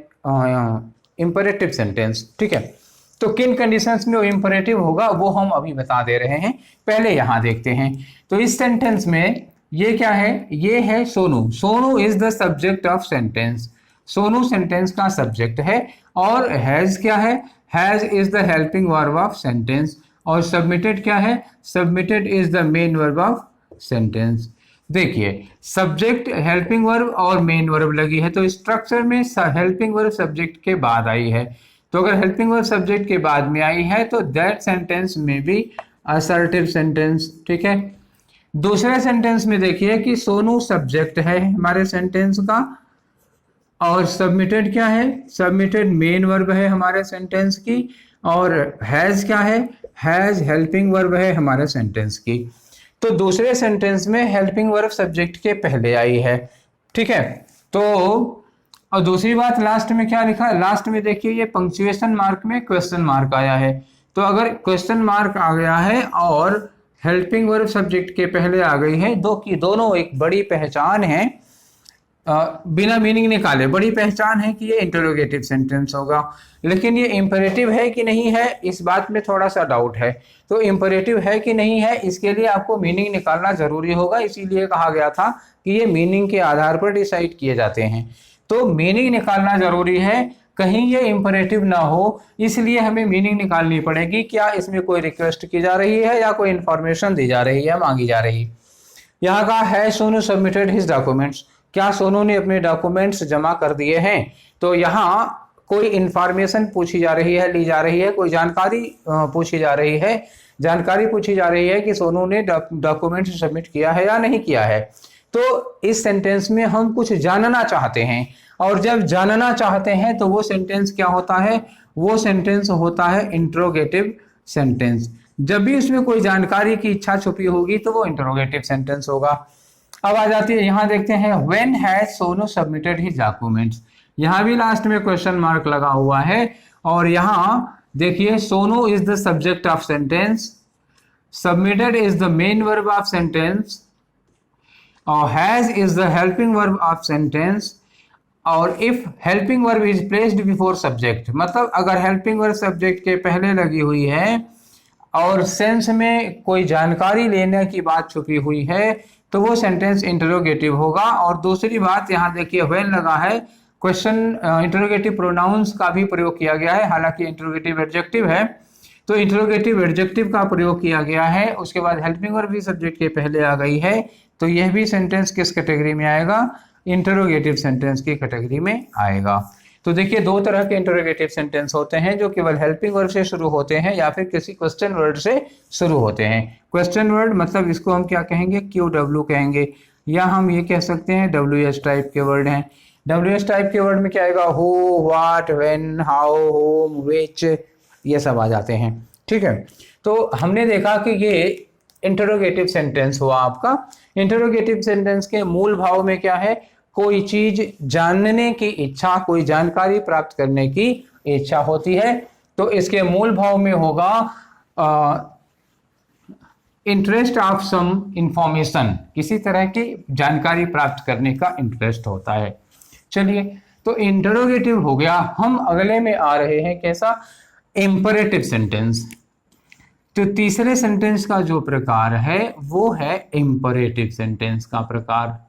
imperative sentence. ठीक है, तो किन कंडीशंस में वो इंपरेटिव होगा वो हम अभी बता दे रहे हैं, पहले यहां देखते हैं। तो इस सेंटेंस में ये क्या है, ये है Sonu is the subject of sentence, Sonu sentence का सब्जेक्ट है। और हैज क्या है, has is the helping verb of sentence. और सबमिटेड क्या है, submitted is the main verb of sentence. देखिए सब्जेक्ट, हेल्पिंग वर्ब और मेन वर्ब लगी है, तो स्ट्रक्चर में हेल्पिंग वर्ब सब्जेक्ट के बाद आई है। तो अगर हेल्पिंग वर्ब सब्जेक्ट के बाद में आई है तो दैट सेंटेंस में भी असर्टिव सेंटेंस। ठीक है, दूसरे सेंटेंस में देखिए कि सोनू सब्जेक्ट है हमारे सेंटेंस का, और सबमिटेड क्या है, सबमिटेड मेन वर्ब है हमारे सेंटेंस की, और हैज क्या है, हैज हेल्पिंग वर्ब है हमारे सेंटेंस की। तो दूसरे सेंटेंस में हेल्पिंग वर्ब सब्जेक्ट के पहले आई है। ठीक है, तो और दूसरी बात लास्ट में क्या लिखा है, लास्ट में देखिए ये पंक्चुएशन मार्क में क्वेश्चन मार्क आया है। तो अगर क्वेश्चन मार्क आ गया है और हेल्पिंग वर्ब सब्जेक्ट के पहले आ गई है, दो की दोनों एक बड़ी पहचान है, बिना मीनिंग निकाले बड़ी पहचान है कि ये इंटरोगेटिव सेंटेंस होगा। लेकिन ये इंपेरेटिव है कि नहीं है, इस बात में थोड़ा सा डाउट है। तो इंपेरेटिव है कि नहीं है, इसके लिए आपको मीनिंग निकालना जरूरी होगा, इसीलिए कहा गया था कि ये मीनिंग के आधार पर डिसाइड किए जाते हैं। तो मीनिंग निकालना जरूरी है, कहीं ये इंपेरेटिव ना हो, इसलिए हमें मीनिंग निकालनी पड़ेगी। क्या इसमें कोई रिक्वेस्ट की जा रही है या कोई इंफॉर्मेशन दी जा रही है, मांगी जा रही है। यहाँ का है सोनू सबमिटेड हिज डॉक्यूमेंट्स, क्या सोनू ने अपने डॉक्यूमेंट्स जमा कर दिए हैं। तो यहाँ कोई इंफॉर्मेशन पूछी जा रही है, ली जा रही है, कोई जानकारी पूछी जा रही है, जानकारी पूछी जा रही है कि सोनू ने डॉक्यूमेंट्स सबमिट किया है या नहीं किया है। तो इस सेंटेंस में हम कुछ जानना चाहते हैं, और जब जानना चाहते हैं तो वो सेंटेंस क्या होता है, वो सेंटेंस होता है इंट्रोगेटिव सेंटेंस। जब भी उसमें कोई जानकारी की इच्छा छुपी होगी तो वो इंट्रोगेटिव सेंटेंस होगा। अब आ जाती है, यहां देखते हैं when has Sonu submitted his documents, यहां भी लास्ट में क्वेश्चन मार्क लगा हुआ है। और यहां देखिए Sonu is the subject of sentence, submitted is the main verb of sentence, और has is the helping verb of sentence, और if helping verb is placed before subject, मतलब अगर हेल्पिंग वर्ब सब्जेक्ट के पहले लगी हुई है और सेंस में कोई जानकारी लेने की बात छुपी हुई है तो वो सेंटेंस इंटरोगेटिव होगा। और दूसरी बात यहाँ देखिए व्हेन लगा है, क्वेश्चन इंटरोगेटिव प्रोनाउंस का भी प्रयोग किया गया है, हालांकि इंटरोगेटिव एडजेक्टिव है तो इंटरोगेटिव एडजेक्टिव का प्रयोग किया गया है। उसके बाद हेल्पिंग वर्ब भी सब्जेक्ट के पहले आ गई है, तो यह भी सेंटेंस किस कैटेगरी में आएगा, इंटरोगेटिव सेंटेंस की कैटेगरी में आएगा। तो देखिए दो तरह के इंटरोगेटिव सेंटेंस होते हैं, जो केवल हेल्पिंग वर्ड से शुरू होते हैं या फिर किसी क्वेश्चन वर्ड से शुरू होते हैं। क्वेश्चन वर्ड मतलब इसको हम क्या कहेंगे, QW कहेंगे, या हम ये कह सकते हैं WH टाइप के वर्ड हैं। WH टाइप के वर्ड में क्या आएगा, who, what, when, how, home, which, ये सब आ जाते हैं। ठीक है, तो हमने देखा कि ये इंटरोगेटिव सेंटेंस हुआ आपका। इंटरोगेटिव सेंटेंस के मूल भाव में क्या है, कोई चीज जानने की इच्छा, कोई जानकारी प्राप्त करने की इच्छा होती है, तो इसके मूल भाव में होगा इंटरेस्ट ऑफ सम इंफॉर्मेशन, किसी तरह की जानकारी प्राप्त करने का इंटरेस्ट होता है। चलिए, तो इंटरोगेटिव हो गया। हम अगले में आ रहे हैं कैसा, इंपरेटिव सेंटेंस। तो तीसरे सेंटेंस का जो प्रकार है वो है इंपरेटिव सेंटेंस का प्रकार।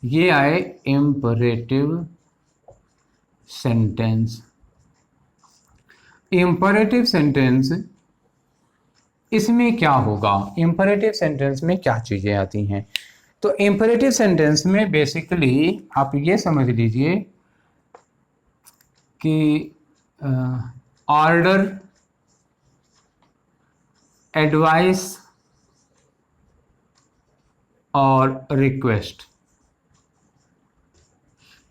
ये आए इंपरेटिव सेंटेंस। इंपरेटिव सेंटेंस, इसमें क्या होगा, इंपरेटिव सेंटेंस में क्या चीजें आती हैं। तो इंपरेटिव सेंटेंस में बेसिकली आप ये समझ लीजिए कि ऑर्डर, एडवाइस और रिक्वेस्ट,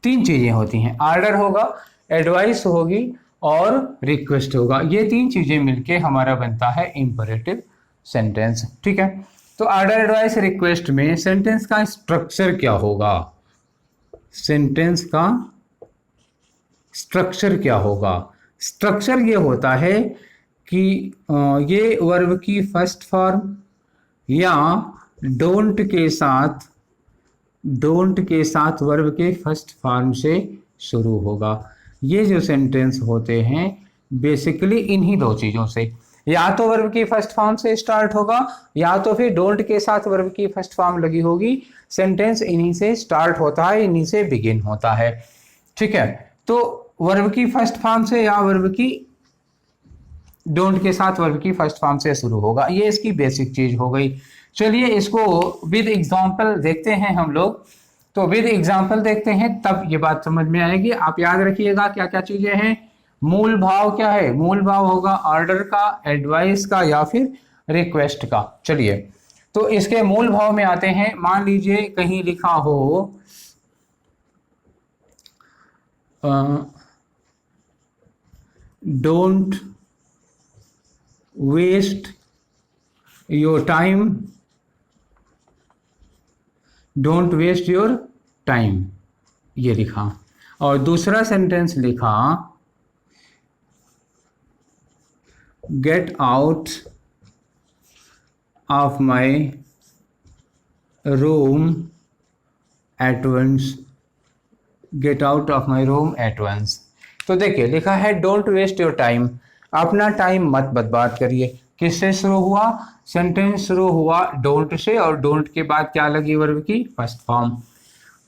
तीन चीजें होती हैं। ऑर्डर होगा, एडवाइस होगी और रिक्वेस्ट होगा। ये तीन चीजें मिलके हमारा बनता है इंपरेटिव सेंटेंस। ठीक है, तो ऑर्डर, एडवाइस, रिक्वेस्ट में सेंटेंस का स्ट्रक्चर क्या होगा, सेंटेंस का स्ट्रक्चर क्या होगा। स्ट्रक्चर ये होता है कि ये वर्ब की फर्स्ट फॉर्म या डोंट के साथ वर्ब के फर्स्ट फॉर्म से शुरू होगा। ये जो सेंटेंस होते हैं बेसिकली इन्हीं दो चीज़ों से, या तो वर्ब की फर्स्ट फॉर्म से स्टार्ट होगा या तो फिर डोंट के साथ वर्ब की फर्स्ट फॉर्म लगी होगी। सेंटेंस इन्हीं से स्टार्ट होता है, इन्हीं से बिगिन होता है। ठीक है, तो वर्ब की फर्स्ट फॉर्म से या वर्ब की डोंट के साथ वर्ब की फर्स्ट फॉर्म से शुरू होगा। ये इसकी बेसिक चीज हो गई। चलिए इसको विद एग्जांपल देखते हैं हम लोग। तो विद एग्जांपल देखते हैं तब ये बात समझ में आएगी। आप याद रखिएगा क्या क्या चीजें हैं। मूल भाव क्या है, मूल भाव होगा ऑर्डर का, एडवाइस का या फिर रिक्वेस्ट का। चलिए तो इसके मूल भाव में आते हैं। मान लीजिए कहीं लिखा हो don't waste your time, don't waste your time. ये लिखा, और दूसरा सेंटेंस लिखा get out of my room at once, get out of my room at once. तो देखिए लिखा है डोंट वेस्ट योर टाइम, अपना टाइम मत बर्बाद करिए। किससे शुरू हुआ? सेंटेंस शुरू हुआ डोंट से, और डोंट के बाद क्या लगी वर्ब की फर्स्ट फॉर्म।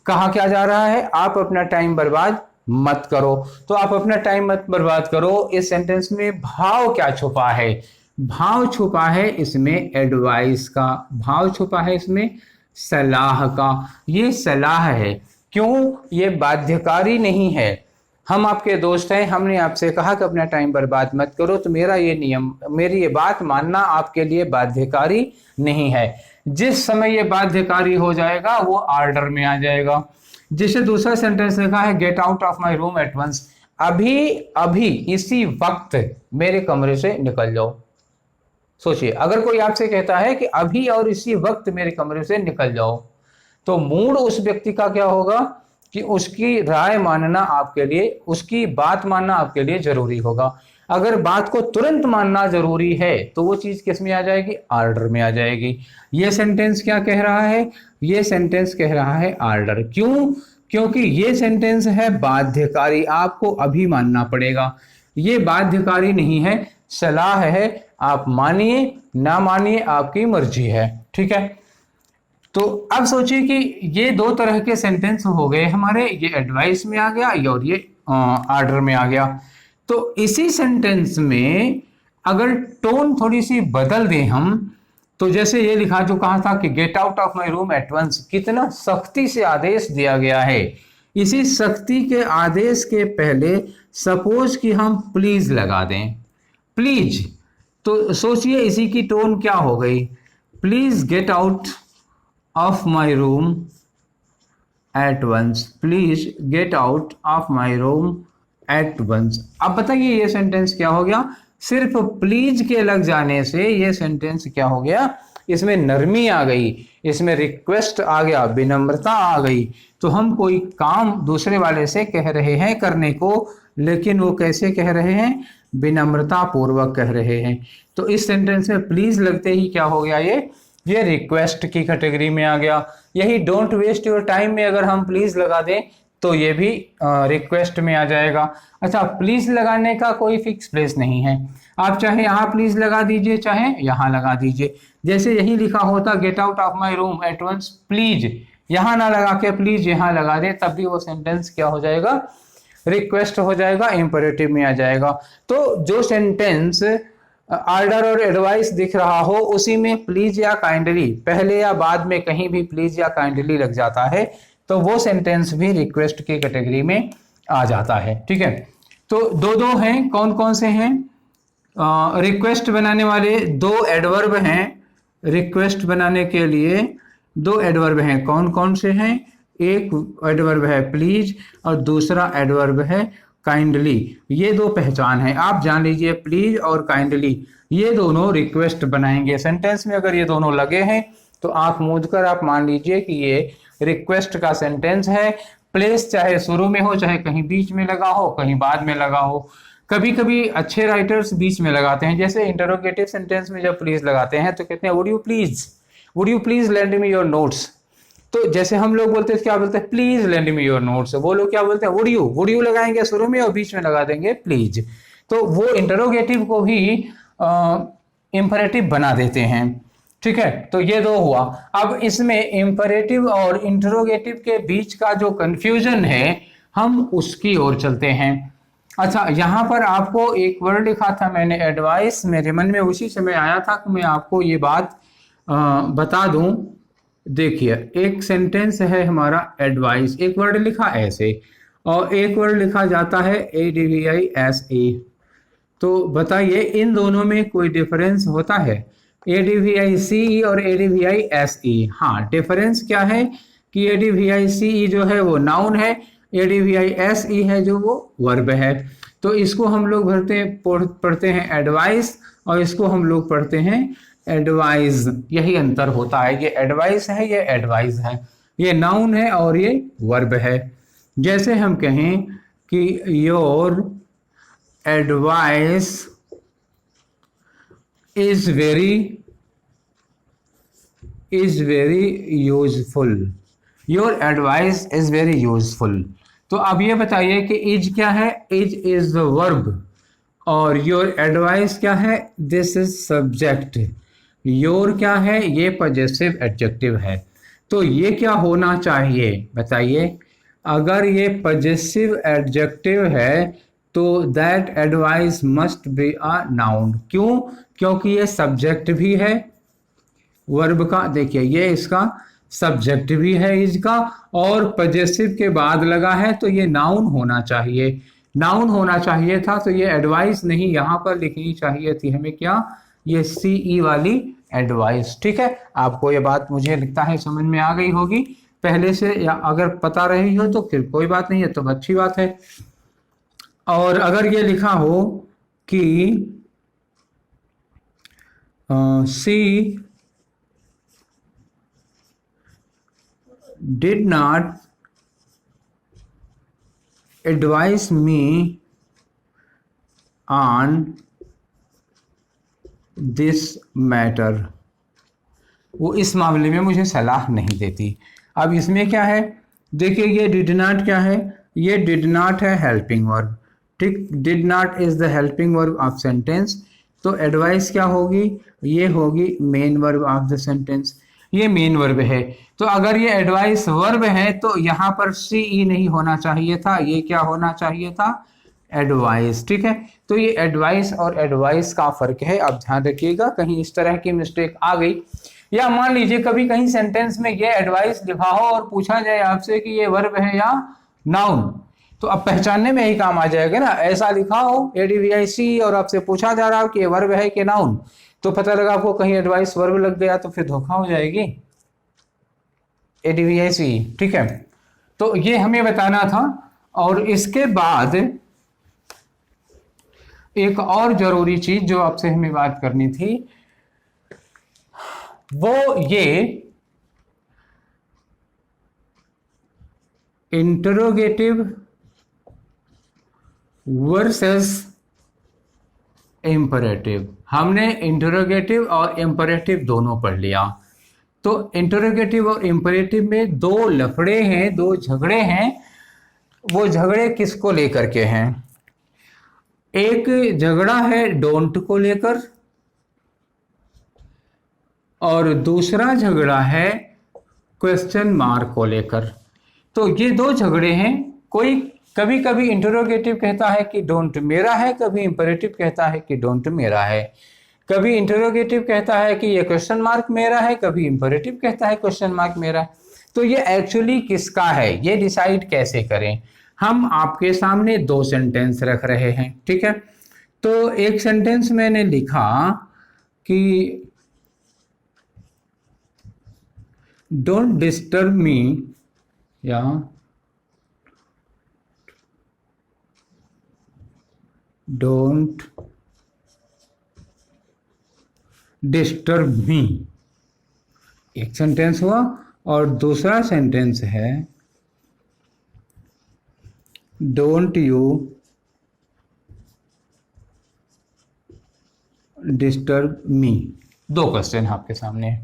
कहा क्या जा रहा है? आप अपना टाइम बर्बाद मत करो। तो आप अपना टाइम मत बर्बाद करो, इस सेंटेंस में भाव क्या छुपा है? भाव छुपा है इसमें एडवाइस का, भाव छुपा है इसमें सलाह का। ये सलाह है, क्यों? ये बाध्यकारी नहीं है। हम आपके दोस्त हैं, हमने आपसे कहा कि अपना टाइम बर्बाद मत करो, तो मेरा ये नियम, मेरी ये बात मानना आपके लिए बाध्यकारी नहीं है। जिस समय ये बाध्यकारी हो जाएगा वो ऑर्डर में आ जाएगा। जिसे दूसरा सेंटेंस लिखा है get out of my room at once, अभी अभी इसी वक्त मेरे कमरे से निकल जाओ। सोचिए, अगर कोई आपसे कहता है कि अभी और इसी वक्त मेरे कमरे से निकल जाओ, तो मूड उस व्यक्ति का क्या होगा कि उसकी राय मानना आपके लिए, उसकी बात मानना आपके लिए जरूरी होगा। अगर बात को तुरंत मानना जरूरी है तो वो चीज किस में आ जाएगी? ऑर्डर में आ जाएगी। ये सेंटेंस क्या कह रहा है? ये सेंटेंस कह रहा है ऑर्डर। क्यों? क्योंकि ये सेंटेंस है बाध्यकारी, आपको अभी मानना पड़ेगा। ये बाध्यकारी नहीं है, सलाह है। आप मानिए ना मानिए आपकी मर्जी है, ठीक है। तो अब सोचिए कि ये दो तरह के सेंटेंस हो गए हमारे, ये एडवाइस में आ गया और ये ऑर्डर में आ गया। तो इसी सेंटेंस में अगर टोन थोड़ी सी बदल दें हम, तो जैसे ये लिखा जो कहा था कि get out of my room at once, कितना सख्ती से आदेश दिया गया है। इसी सख्ती के आदेश के पहले सपोज कि हम प्लीज लगा दें, प्लीज, तो सोचिए इसी की टोन क्या हो गई? Please get out of my room at once, please get out of my room at once. अब बताइए ये सेंटेंस क्या हो गया? सिर्फ प्लीज के लग जाने से ये सेंटेंस क्या हो गया? इसमें नरमी आ गई, इसमें रिक्वेस्ट आ गया, विनम्रता आ गई। तो हम कोई काम दूसरे वाले से कह रहे हैं करने को, लेकिन वो कैसे कह रहे हैं? विनम्रता पूर्वक कह रहे हैं। तो इस सेंटेंस में प्लीज लगते ही क्या हो गया? ये रिक्वेस्ट की कैटेगरी में आ गया। यही डोंट वेस्ट योर टाइम में अगर हम प्लीज लगा दें तो ये भी रिक्वेस्ट में आ जाएगा। अच्छा, प्लीज लगाने का कोई फिक्स प्लेस नहीं है, आप चाहे यहाँ प्लीज लगा दीजिए चाहे यहाँ लगा दीजिए। जैसे यही लिखा होता get out of my room at once, please यहाँ ना लगा के प्लीज यहाँ लगा दे, तब भी वो सेंटेंस क्या हो जाएगा? रिक्वेस्ट हो जाएगा, इंपरेटिव में आ जाएगा। तो जो सेंटेंस ऑर्डर और एडवाइस दिख रहा हो उसी में प्लीज या काइंडली, पहले या बाद में कहीं भी प्लीज या काइंडली लग जाता है, तो वो सेंटेंस भी रिक्वेस्ट की कैटेगरी में आ जाता है, ठीक है। तो दो हैं, कौन कौन से हैं? रिक्वेस्ट बनाने वाले दो एडवर्ब हैं। रिक्वेस्ट बनाने के लिए दो एडवर्ब हैं, कौन कौन से हैं? एक एडवर्ब है प्लीज और दूसरा एडवर्ब है काइंडली। ये दो पहचान है, आप जान लीजिए, प्लीज और काइंडली ये दोनों रिक्वेस्ट बनाएंगे सेंटेंस में। अगर ये दोनों लगे हैं तो आंख मूंद कर आप मान लीजिए कि ये रिक्वेस्ट का सेंटेंस है। प्लेस चाहे शुरू में हो चाहे कहीं बीच में लगा हो, कहीं बाद में लगा हो। कभी कभी अच्छे राइटर्स बीच में लगाते हैं, जैसे इंटरोगेटिव सेंटेंस में जब प्लीज लगाते हैं तो कहते हैं would you please lend me your notes. तो जैसे हम लोग बोलते हैं, क्या बोलते हैं? Please lend me your notes. वो लोग क्या बोलते हैं? वुड यू लगाएंगे शुरू में और बीच में लगा देंगे प्लीज। तो वो इंटरोगेटिव को भी इंपरेटिव बना देते हैं, ठीक है। तो ये दो हुआ। अब इसमें इंपरेटिव और इंटरोगेटिव के बीच का जो कंफ्यूजन है हम उसकी ओर चलते हैं। अच्छा, यहाँ पर आपको एक वर्ड लिखा था मैंने एडवाइस, मेरे मन में उसी समय आया था कि मैं आपको ये बात बता दूं। देखिए, एक सेंटेंस है हमारा एडवाइस, एक वर्ड लिखा ऐसे और एक वर्ड लिखा जाता है ADVISE। तो बताइए इन दोनों में कोई डिफरेंस होता है? ADVICE और ADVISE, हाँ, डिफरेंस क्या है कि ADVICE जो है वो नाउन है, ADVISE है जो वो वर्ब है। तो इसको हम लोग पढ़ते हैं एडवाइस और इसको हम लोग पढ़ते हैं एडवाइज, यही अंतर होता है। ये एडवाइस है, ये एडवाइज है, ये नाउन है और ये वर्ब है। जैसे हम कहें कि your advice is very useful. Your advice is very useful. तो अब ये बताइए कि इज क्या है? इज इज द वर्ब और योर एडवाइस क्या है? This is subject. योर क्या है? ये पॉजेसिव एडजेक्टिव है। तो ये क्या होना चाहिए बताइए? अगर ये पॉजेसिव एडजेक्टिव है तो that advice must be a noun. क्यों? क्योंकि ये सब्जेक्ट भी है वर्ब का। देखिए ये इसका सब्जेक्ट भी है इसका, और पॉजेसिव के बाद लगा है तो ये नाउन होना चाहिए। नाउन होना चाहिए था तो ये एडवाइस नहीं, यहां पर लिखनी चाहिए थी हमें क्या? ये सीई वाली एडवाइस। ठीक है, आपको ये बात मुझे लगता है समझ में आ गई होगी पहले से, या अगर पता रही हो तो फिर कोई बात नहीं है, तो अच्छी बात है। और अगर ये लिखा हो कि सी did not advise me on this matter, वो इस मामले में मुझे सलाह नहीं देती। अब इसमें क्या है? देखिए ये डिड नॉट क्या है? ये डिड नॉट है हेल्पिंग वर्ब। ठीक, did not is the helping verb of sentence. तो एडवाइस क्या होगी? ये होगी main verb of the sentence. ये मेन वर्ब है। तो अगर ये एडवाइस वर्ब है तो यहाँ पर सीई नहीं होना चाहिए था, ये क्या होना चाहिए था? एडवाइस। ठीक है, तो ये एडवाइस और एडवाइस का फर्क है, अब ध्यान रखिएगा कहीं इस तरह की मिस्टेक आ गई। या मान लीजिए कभी कहीं सेंटेंस में ये एडवाइस लिखा हो और पूछा जाए आपसे कि ये वर्ब है या नाउन, तो अब पहचानने में ही काम आ जाएगा ना। ऐसा लिखा हो एडीवीआईसी और आपसे पूछा जा रहा हो कि ये वर्ब है कि नाउन, तो पता लगा आपको कहीं एडवाइस वर्ब लग गया तो फिर धोखा हो जाएगी एडीवीआईसी। ठीक है, तो ये हमें बताना था। और इसके बाद एक और जरूरी चीज जो आपसे हमें बात करनी थी वो ये इंटरोगेटिव वर्सेस इंपरेटिव। हमने इंटरोगेटिव और इंपरेटिव दोनों पढ़ लिया। तो इंटरोगेटिव और इंपरेटिव में दो लफड़े हैं, दो झगड़े हैं। वो झगड़े किसको लेकर के हैं? एक झगड़ा है डोंट को लेकर और दूसरा झगड़ा है क्वेश्चन मार्क को लेकर। तो ये दो झगड़े हैं। कोई कभी कभी इंटरोगेटिव कहता है कि डोंट मेरा है, कभी इंपरेटिव कहता है कि डोंट मेरा है। कभी इंटरोगेटिव कहता है कि ये क्वेश्चन मार्क मेरा है, कभी इंपरेटिव कहता है क्वेश्चन मार्क मेरा है। तो ये एक्चुअली किसका है, ये डिसाइड कैसे करें? हम आपके सामने दो सेंटेंस रख रहे हैं। ठीक है, तो एक सेंटेंस मैंने लिखा कि डोंट डिस्टर्ब मी, या डोंट डिस्टर्ब मी, एक सेंटेंस हुआ। और दूसरा सेंटेंस है डोंट यू डिस्टर्ब मी। दो क्वेश्चन आपके सामने है।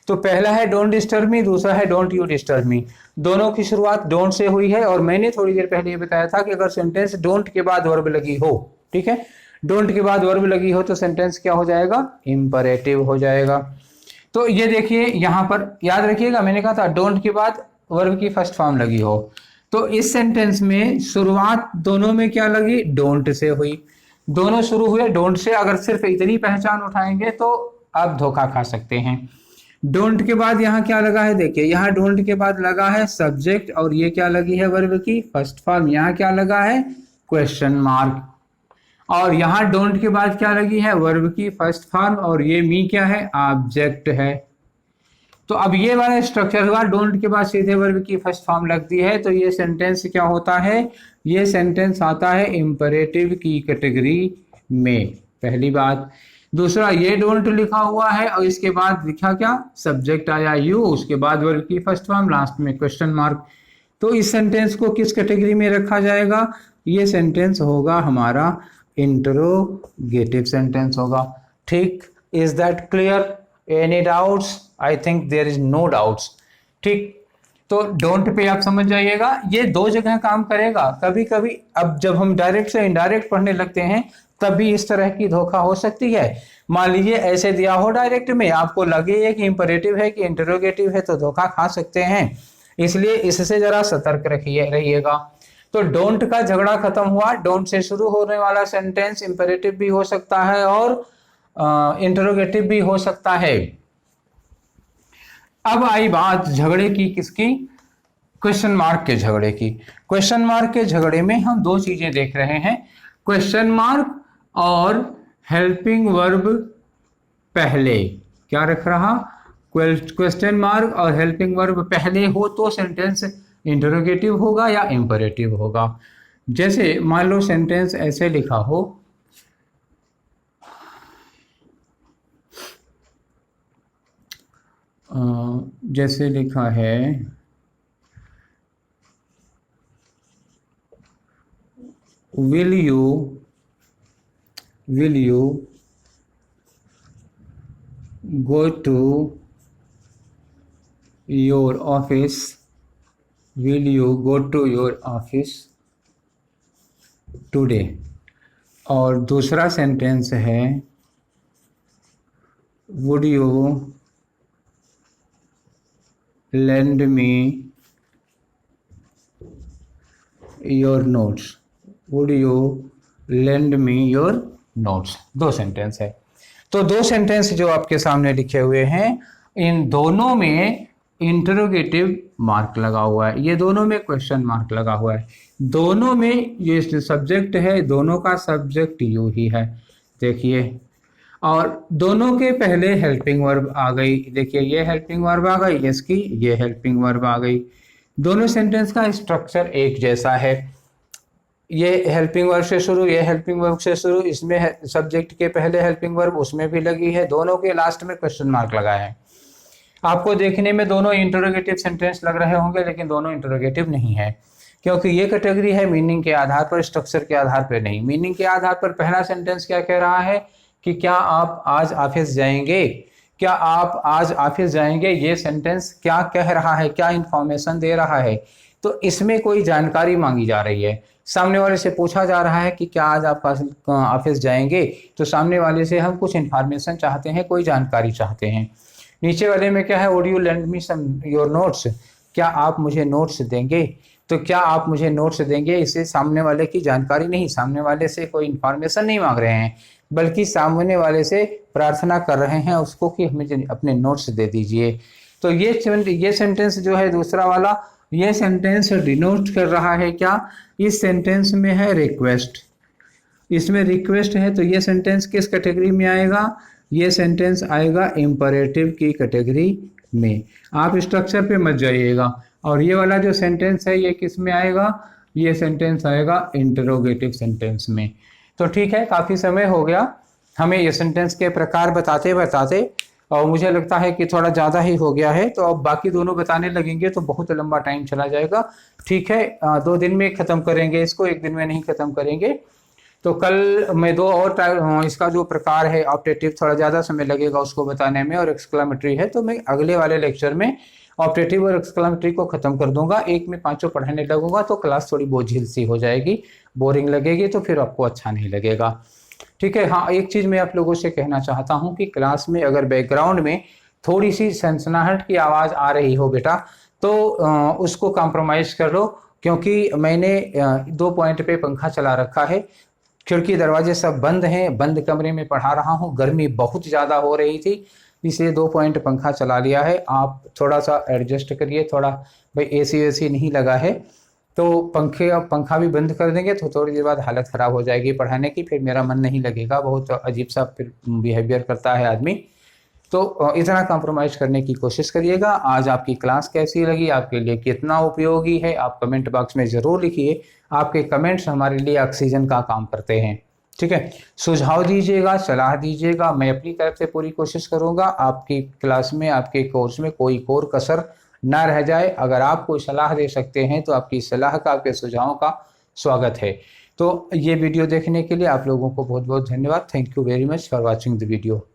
तो पहला है डोंट डिस्टर्ब मी, दूसरा है डोंट यू डिस्टर्ब मी। दोनों की शुरुआत डोंट से हुई है और मैंने थोड़ी देर पहले ये बताया था कि अगर सेंटेंस डोंट के बाद वर्ब लगी हो, ठीक है, डोंट के बाद वर्ब लगी हो तो सेंटेंस क्या हो जाएगा? इंपरेटिव हो जाएगा। तो ये देखिए यहां पर याद रखिएगा, मैंने कहा था डोंट के बाद वर्ब की फर्स्ट फॉर्म लगी हो, तो इस सेंटेंस में शुरुआत दोनों में क्या लगी? डोंट से हुई। दोनों शुरू हुए डोंट से। अगर सिर्फ इतनी पहचान उठाएंगे तो आप धोखा खा सकते हैं। डोंट के बाद यहाँ क्या लगा है? देखिए यहाँ डोंट के बाद लगा है सब्जेक्ट और ये क्या लगी है? वर्ब की फर्स्ट फॉर्म। यहाँ क्या लगा है? Question mark. और यहाँ डोंट के बाद क्या लगी है? वर्ब की फर्स्ट फॉर्म और ये मी क्या है? ऑब्जेक्ट है। तो अब ये वाला स्ट्रक्चर हुआ, डोंट के बाद सीधे वर्ब की फर्स्ट फॉर्म लगती है, तो ये सेंटेंस क्या होता है? ये सेंटेंस आता है इंपरेटिव की कैटेगरी में, पहली बात। दूसरा, ये डोंट लिखा हुआ है और इसके बाद लिखा क्या? सब्जेक्ट आया यू, उसके बाद वर्ब की फर्स्ट फॉर्म, लास्ट में क्वेश्चन मार्क। तो इस सेंटेंस को किस कैटेगरी में रखा जाएगा? ये सेंटेंस होगा हमारा इंटरोगेटिव सेंटेंस होगा। ठीक, is that clear? Any doubts? I think there is no doubts. ठीक, तो डोंट पे आप समझ जाइएगा, ये दो जगह काम करेगा। कभी कभी अब जब हम डायरेक्ट से इनडायरेक्ट पढ़ने लगते हैं तब भी इस तरह की धोखा हो सकती है। मान लीजिए ऐसे दिया हो डायरेक्ट में, आपको लगे कि इंपरेटिव है कि इंटरोगेटिव है, तो धोखा खा सकते हैं। इसलिए इससे जरा सतर्क रहिएगा। तो डोंट का झगड़ा खत्म हुआ। डोंट से शुरू होने वाला सेंटेंस इंपरेटिव भी हो सकता है और इंटरोगेटिव भी हो सकता है। अब आई बात झगड़े की, किसकी? क्वेश्चन मार्क के झगड़े की। क्वेश्चन मार्क के झगड़े में हम दो चीजें देख रहे हैं, क्वेश्चन मार्क और हेल्पिंग वर्ब पहले। क्या रख रहा? क्वेश्चन मार्क और हेल्पिंग वर्ब पहले हो तो सेंटेंस इंटरोगेटिव होगा या इंपरेटिव होगा। जैसे मान लो सेंटेंस ऐसे लिखा हो, जैसे लिखा है will you go to your office? Will you go to your office today? और दूसरा सेंटेंस है would you lend me your notes? Would you lend me your notes? दो सेंटेंस है। तो दो सेंटेंस जो आपके सामने लिखे हुए हैं, इन दोनों में इंटरोगेटिव मार्क लगा हुआ है, ये दोनों में क्वेश्चन मार्क लगा हुआ है, दोनों में ये सब्जेक्ट है, दोनों का सब्जेक्ट यू ही है। देखिए, और दोनों के पहले हेल्पिंग वर्ब आ गई। देखिए, ये हेल्पिंग वर्ब आ गई, इसकी ये हेल्पिंग वर्ब आ गई। दोनों सेंटेंस का स्ट्रक्चर एक जैसा है। ये हेल्पिंग वर्ब से शुरू, ये हेल्पिंग वर्ब से शुरू, इसमें सब्जेक्ट के पहले हेल्पिंग वर्ब उसमें भी लगी है, दोनों के लास्ट में क्वेश्चन मार्क लगा है। आपको देखने में दोनों इंटरोगेटिव सेंटेंस लग रहे होंगे, लेकिन दोनों इंटरोगेटिव नहीं है, क्योंकि ये कैटेगरी है मीनिंग के आधार पर, स्ट्रक्चर के आधार पर नहीं। मीनिंग के आधार पर पहला सेंटेंस क्या कह रहा है कि क्या आप आज ऑफिस जाएंगे? क्या आप आज ऑफिस जाएंगे, ये सेंटेंस क्या कह रहा है, क्या इंफॉर्मेशन दे रहा है? तो इसमें कोई जानकारी मांगी जा रही है। सामने वाले से पूछा जा रहा है कि क्या आज आप ऑफिस जाएंगे, तो सामने वाले से हम कुछ इंफॉर्मेशन चाहते हैं, कोई जानकारी चाहते हैं। नीचे वाले में क्या है? Would you lend me some your notes? क्या आप मुझे नोट्स देंगे? तो क्या आप मुझे नोट्स देंगे, इससे सामने वाले की जानकारी नहीं, सामने वाले से कोई इंफॉर्मेशन नहीं मांग रहे हैं, बल्कि सामने वाले से प्रार्थना कर रहे हैं उसको कि हमें अपने नोट्स दे दीजिए। तो ये सेंटेंस जो है दूसरा वाला, ये सेंटेंस डिनोट कर रहा है क्या? इस सेंटेंस में है रिक्वेस्ट, इसमें रिक्वेस्ट है, तो ये सेंटेंस किस कैटेगरी में आएगा? ये सेंटेंस आएगा इंपरेटिव की कैटेगरी में। आप स्ट्रक्चर पे मत जाइएगा। और ये वाला जो सेंटेंस है ये किस में आएगा? ये सेंटेंस आएगा इंटरोगेटिव सेंटेंस में। तो ठीक है, काफ़ी समय हो गया हमें ये सेंटेंस के प्रकार बताते बताते, और मुझे लगता है कि थोड़ा ज़्यादा ही हो गया है, तो अब बाकी दोनों बताने लगेंगे तो बहुत लंबा टाइम चला जाएगा। ठीक है, 2 दिन में ख़त्म करेंगे इसको, 1 दिन में नहीं ख़त्म करेंगे। तो कल मैं 2 और इसका जो प्रकार है ऑप्टेटिव, थोड़ा ज़्यादा समय लगेगा उसको बताने में, और एक्सक्लेमेटरी है, तो मैं अगले वाले लेक्चर में ऑप्टेटिव और एक्सक्लेमेटरी को ख़त्म कर दूंगा। एक में 5 पढ़ाने लगूंगा तो क्लास थोड़ी बोझिल सी हो जाएगी, बोरिंग लगेगी, तो फिर आपको अच्छा नहीं लगेगा। ठीक है। हाँ, एक चीज़ मैं आप लोगों से कहना चाहता हूँ कि क्लास में अगर बैकग्राउंड में थोड़ी सी सनसनाहट की आवाज़ आ रही हो बेटा, तो उसको कॉम्प्रोमाइज़ कर लो, क्योंकि मैंने 2 पॉइंट पे पंखा चला रखा है, खिड़की दरवाजे सब बंद हैं, बंद कमरे में पढ़ा रहा हूँ, गर्मी बहुत ज़्यादा हो रही थी, इसलिए 2 पॉइंट पंखा चला लिया है। आप थोड़ा सा एडजस्ट करिए, थोड़ा भाई एसी वेसी नहीं लगा है, तो पंखा भी बंद कर देंगे तो थोड़ी देर बाद हालत ख़राब हो जाएगी पढ़ाने की, फिर मेरा मन नहीं लगेगा, बहुत अजीब सा फिर बिहेवियर करता है आदमी। तो इतना कॉम्प्रोमाइज़ करने की कोशिश करिएगा। आज आपकी क्लास कैसी लगी, आपके लिए कितना उपयोगी है, आप कमेंट बॉक्स में ज़रूर लिखिए। आपके कमेंट्स हमारे लिए ऑक्सीजन का काम करते हैं। ठीक है, सुझाव दीजिएगा, सलाह दीजिएगा, मैं अपनी तरफ से पूरी कोशिश करूँगा आपकी क्लास में, आपके कोर्स में कोई कोर कसर ना रह जाए। अगर आप कोई सलाह दे सकते हैं तो आपकी सलाह का, आपके सुझावों का स्वागत है। तो ये वीडियो देखने के लिए आप लोगों को बहुत बहुत धन्यवाद। Thank you very much for watching the video.